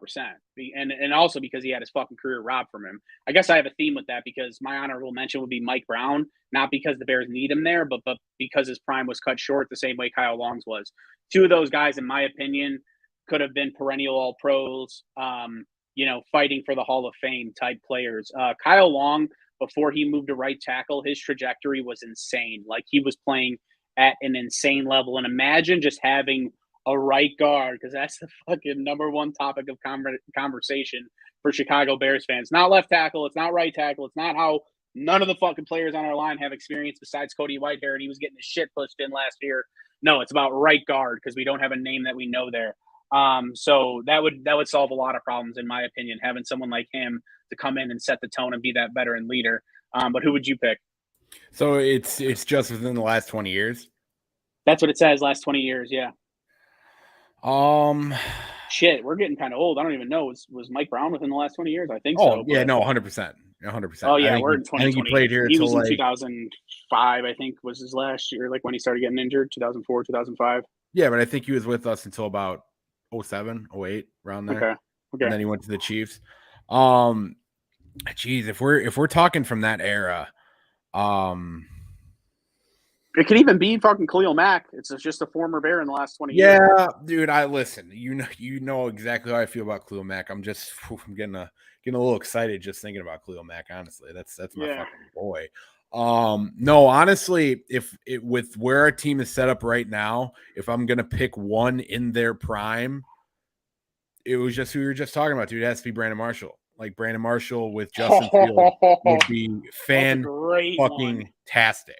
And also because he had his fucking career robbed from him. I guess I have a theme with that because my honorable mention would be Mike Brown, not because the Bears need him there, but because his prime was cut short the same way Kyle Long's was. Two of those guys, in my opinion, could have been perennial All-Pros, fighting for the Hall of Fame type players. Kyle Long, before he moved to right tackle, his trajectory was insane. Like he was playing at an insane level. And imagine just having a right guard, because that's the fucking number one topic of conversation for Chicago Bears fans. Not left tackle. It's not right tackle. It's not how none of the fucking players on our line have experience besides Cody Whitehair, and he was getting his shit pushed in last year. No, it's about right guard because we don't have a name that we know there. So that would solve a lot of problems, in my opinion, having someone like him to come in and set the tone and be that veteran leader. But who would you pick? So it's just within the last 20 years. That's what it says. Last 20 years. Yeah. Shit, we're getting kind of old. I don't even know. Was Mike Brown within the last 20 years? I think so. Yeah, no, 100%. 100%. Oh, yeah, we're in 2020. I think he played here. He was in 2005, I think, was his last year, like when he started getting injured, 2004, 2005. Yeah, but I think he was with us until about 07, 08, around there. Okay. And then he went to the Chiefs. Geez, if we're talking from that era, It could even be fucking Khalil Mack. It's just a former Bear in the last 20 years. Yeah, dude. I listen. You know exactly how I feel about Khalil Mack. I'm getting a little excited just thinking about Khalil Mack. Honestly, that's my fucking boy. No, honestly, if it with where our team is set up right now, if I'm gonna pick one in their prime, it was just who we were just talking about, dude. It has to be Brandon Marshall. Like Brandon Marshall with Justin Fields would be fucking tastic.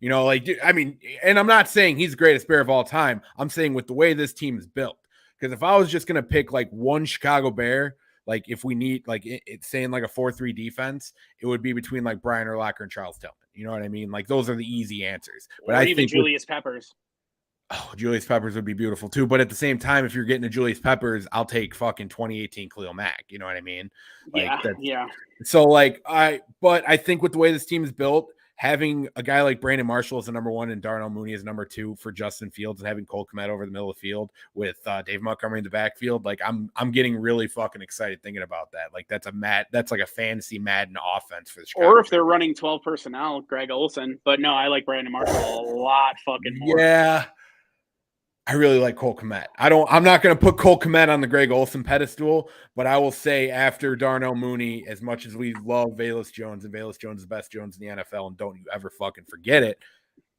You know, like, dude, I mean, and I'm not saying he's the greatest Bear of all time. I'm saying with the way this team is built. Because if I was just gonna pick like one Chicago Bear, like if we need like it's saying like a 4-3 defense, it would be between like Brian Urlacher and Charles Tillman. You know what I mean? Like those are the easy answers. But or I even think Julius Peppers. Oh, Julius Peppers would be beautiful too. But at the same time, if you're getting a Julius Peppers, I'll take fucking 2018 Khalil Mack. You know what I mean? Like yeah. So like but I think with the way this team is built, having a guy like Brandon Marshall as a number one and Darnell Mooney as number two for Justin Fields and having Cole Kmet over the middle of the field with Dave Montgomery in the backfield, like I'm getting really fucking excited thinking about that. Like that's like a fantasy Madden offense for the Chicago. Or if they're running 12 personnel, Greg Olsen. But no, I like Brandon Marshall a lot fucking more. Yeah. I really like Cole Kmet. I'm not going to put Cole Kmet on the Greg Olsen pedestal, but I will say after Darnell Mooney, as much as we love Velus Jones and Velus Jones is the best Jones in the NFL, and don't you ever fucking forget it,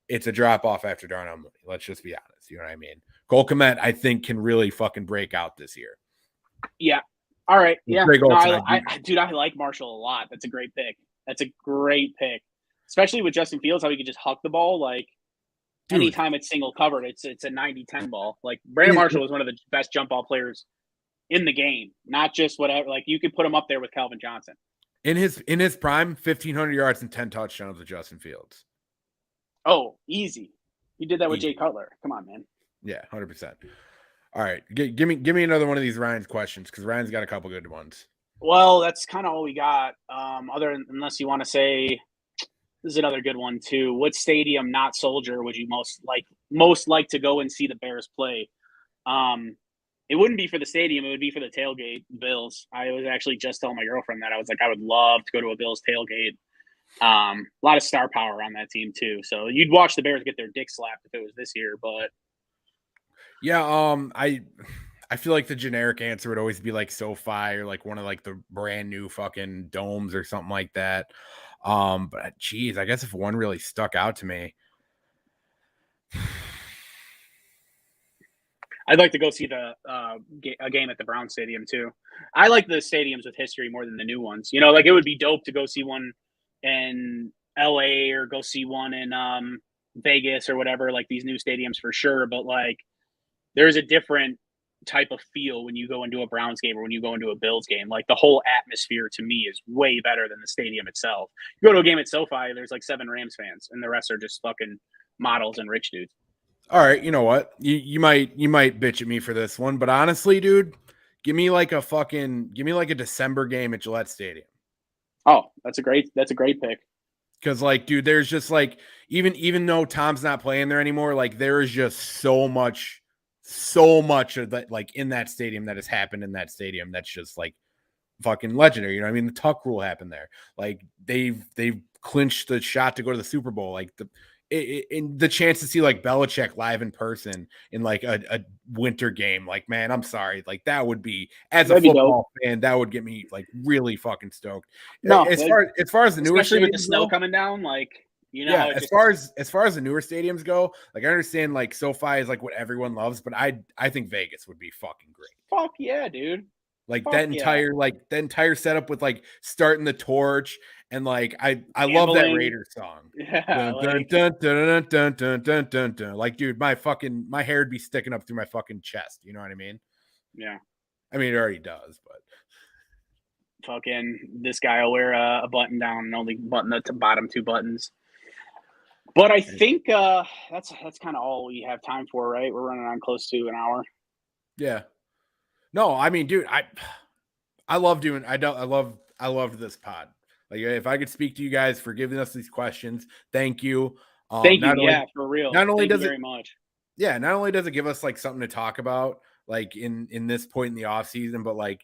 it's a drop off after Darnell Mooney. Let's just be honest. You know what I mean? Cole Kmet, I think, can really fucking break out this year. Yeah. All right. Yeah. Greg Olsen, dude, I like Marshall a lot. That's a great pick. Especially with Justin Fields, how he could just huck the ball. Like, dude, anytime it's single covered, it's a 90-10 ball. Like Brandon Marshall was one of the best jump ball players in the game, not just whatever. Like you could put him up there with Calvin Johnson. In his prime, 1,500 yards and 10 touchdowns with Justin Fields. Oh, easy. He did that with Jay Cutler. Come on, man. Yeah, 100%. All right, give me another one of these Ryan's questions because Ryan's got a couple good ones. Well, that's kind of all we got. Unless you want to say. This is another good one too. What stadium, not Soldier, would you most like to go and see the Bears play? It wouldn't be for the stadium; it would be for the tailgate. Bills. I was actually just telling my girlfriend that I was like, I would love to go to a Bills tailgate. A lot of star power on that team too. So you'd watch the Bears get their dick slapped if it was this year, but yeah, I feel like the generic answer would always be like SoFi or like one of like the brand new fucking domes or something like that. But geez, I guess if one really stuck out to me, I'd like to go see a game at the Brown Stadium too. I like the stadiums with history more than the new ones. You know, like it would be dope to go see one in LA or go see one in Vegas or whatever, like these new stadiums for sure. But like there's a different type of feel when you go into a Browns game or when you go into a Bills game. Like the whole atmosphere to me is way better than the stadium itself. You go to a game at SoFi, there's like 7 Rams fans and the rest are just fucking models and rich dudes. All right, you know what? You might bitch at me for this one, but honestly, dude, give me like a December game at Gillette Stadium. Oh, that's a great pick. Because like, dude, there's just like even though Tom's not playing there anymore, like there is just so much of that like in that stadium that has happened in that stadium that's just like fucking legendary. You know what I mean? The Tuck rule happened there. Like they've clinched the shot to go to the Super Bowl. Like in the chance to see like Belichick live in person in like a winter game, like, man, I'm sorry. Like that would be, as a football fan, that would get me like really fucking stoked. No, as far as the newer especially with the snow coming down, like, you know, yeah, as far as the newer stadiums go, like I understand like SoFi is like what everyone loves, but I think Vegas would be fucking great. Fuck yeah, dude. Like that entire setup with like starting the torch and like I love that Raiders song. Yeah, like dude, my hair would be sticking up through my fucking chest. You know what I mean? Yeah. I mean it already does, but fucking this guy will wear a button down and only button the bottom 2 buttons. But I think that's kind of all we have time for, right? We're running on close to an hour. Yeah. No, I mean, dude, I love this pod. Like if I could speak to you guys for giving us these questions, thank you. Thank you. Yeah, for real. Not only does it very much. Yeah, not only does it give us like something to talk about, like in this point in the off season, but like,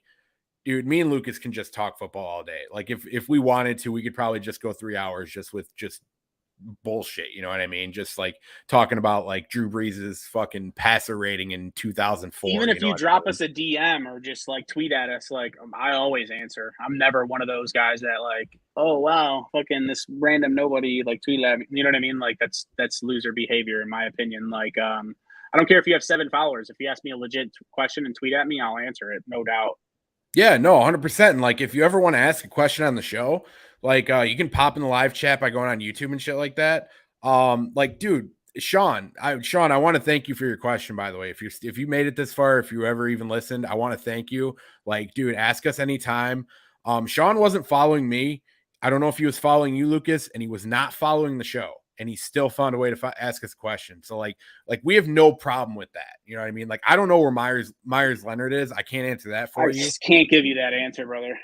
dude, me and Lucas can just talk football all day. Like if we wanted to, we could probably just go 3 hours just with just bullshit. You know what I mean? Just like talking about like Drew Brees' fucking passer rating in 2004. Even if know you what I drop mean? us a DM or just like tweet at us, like I always answer. I'm never one of those guys that like, oh wow, fucking this random nobody like tweeted at me. You know what I mean? Like that's loser behavior in my opinion. Like I don't care if you have 7 followers. If you ask me a legit question and tweet at me, I'll answer it, no doubt. Yeah, no, 100%. And like, if you ever want to ask a question on the show, like, you can pop in the live chat by going on YouTube and shit like that. Like, dude, Sean, I want to thank you for your question, by the way. If you made it this far, if you ever even listened, I want to thank you. Like, dude, ask us anytime. Sean wasn't following me. I don't know if he was following you, Lucas, and he was not following the show. And he still found a way to ask us a question. So like we have no problem with that. You know what I mean? Like, I don't know where Myers Leonard is. I can't answer that for I you. just can't give you that answer, brother.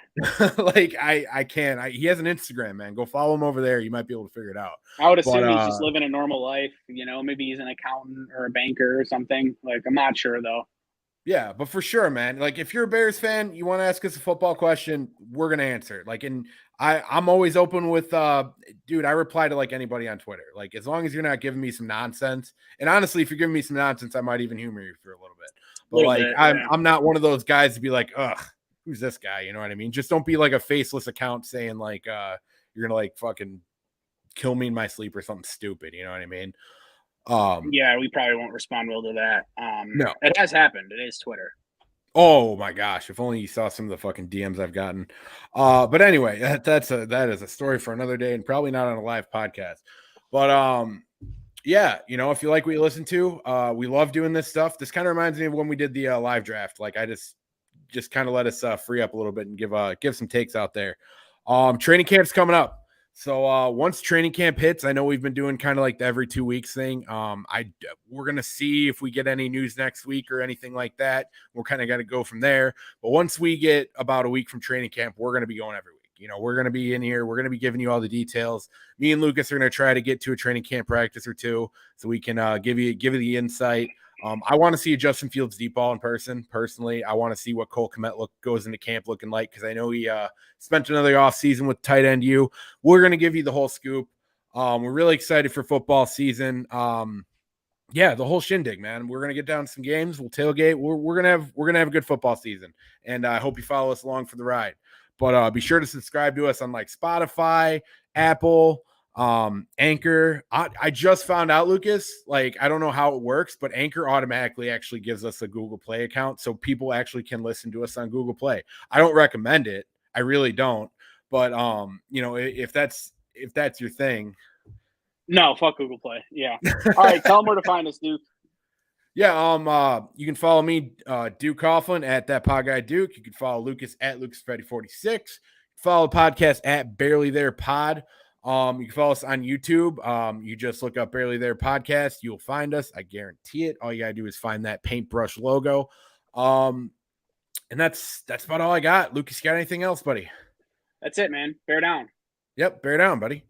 Like I can. He has an Instagram, man. Go follow him over there. You might be able to figure it out. I would assume he's just living a normal life. You know, maybe he's an accountant or a banker or something. Like, I'm not sure though. Yeah, but for sure, man. Like, if you're a Bears fan, you want to ask us a football question, we're gonna answer it. Like, and I'm always open with dude, I reply to like anybody on Twitter. Like, as long as you're not giving me some nonsense. And honestly, if you're giving me some nonsense, I might even humor you for a little bit. But like I'm not one of those guys to be like, ugh, who's this guy? You know what I mean? Just don't be like a faceless account saying like you're gonna like fucking kill me in my sleep or something stupid. You know what I mean? Yeah, we probably won't respond well to that. No, it has happened. It is Twitter. Oh my gosh! If only you saw some of the fucking DMs I've gotten. But anyway, that is a story for another day, and probably not on a live podcast. But yeah, you know, if you like what you listen to, we love doing this stuff. This kind of reminds me of when we did the live draft. Like, I just kind of let us free up a little bit and give some takes out there. Training camp's coming up. So once training camp hits, I know we've been doing kind of like the every 2 weeks thing. We're gonna see if we get any news next week or anything like that. We're kind of gonna go from there. But once we get about a week from training camp, we're gonna be going every week. You know, we're gonna be in here. We're gonna be giving you all the details. Me and Lucas are gonna try to get to a training camp practice or two, so we can give you the insight. I want to see a Justin Fields deep ball in person. Personally, I want to see what Cole Kmet goes into camp looking like, because I know he spent another offseason with tight end U. We're going to give you the whole scoop. We're really excited for football season. Yeah, the whole shindig, man. We're going to get down to some games. We'll tailgate. We're going to have a good football season, and I hope you follow us along for the ride. But be sure to subscribe to us on like Spotify, Apple, Anchor. I just found out, Lucas, like, I don't know how it works, but Anchor automatically actually gives us a Google Play account, so people actually can listen to us on Google Play. I don't recommend it. I really don't. But you know, if that's your thing. No, fuck Google Play. Yeah. All right, tell them where to find us, Duke. Yeah, you can follow me, Duke Coughlin, at that pod guy Duke. You can follow Lucas at LucasFreddy46. Follow the podcast at Barely There Pod. You can follow us on YouTube. You just look up Barely There Podcast. You'll find us. I guarantee it. All you gotta do is find that paintbrush logo. And that's about all I got. Lucas, you got anything else, buddy? That's it, man. Bear down. Yep, bear down, buddy.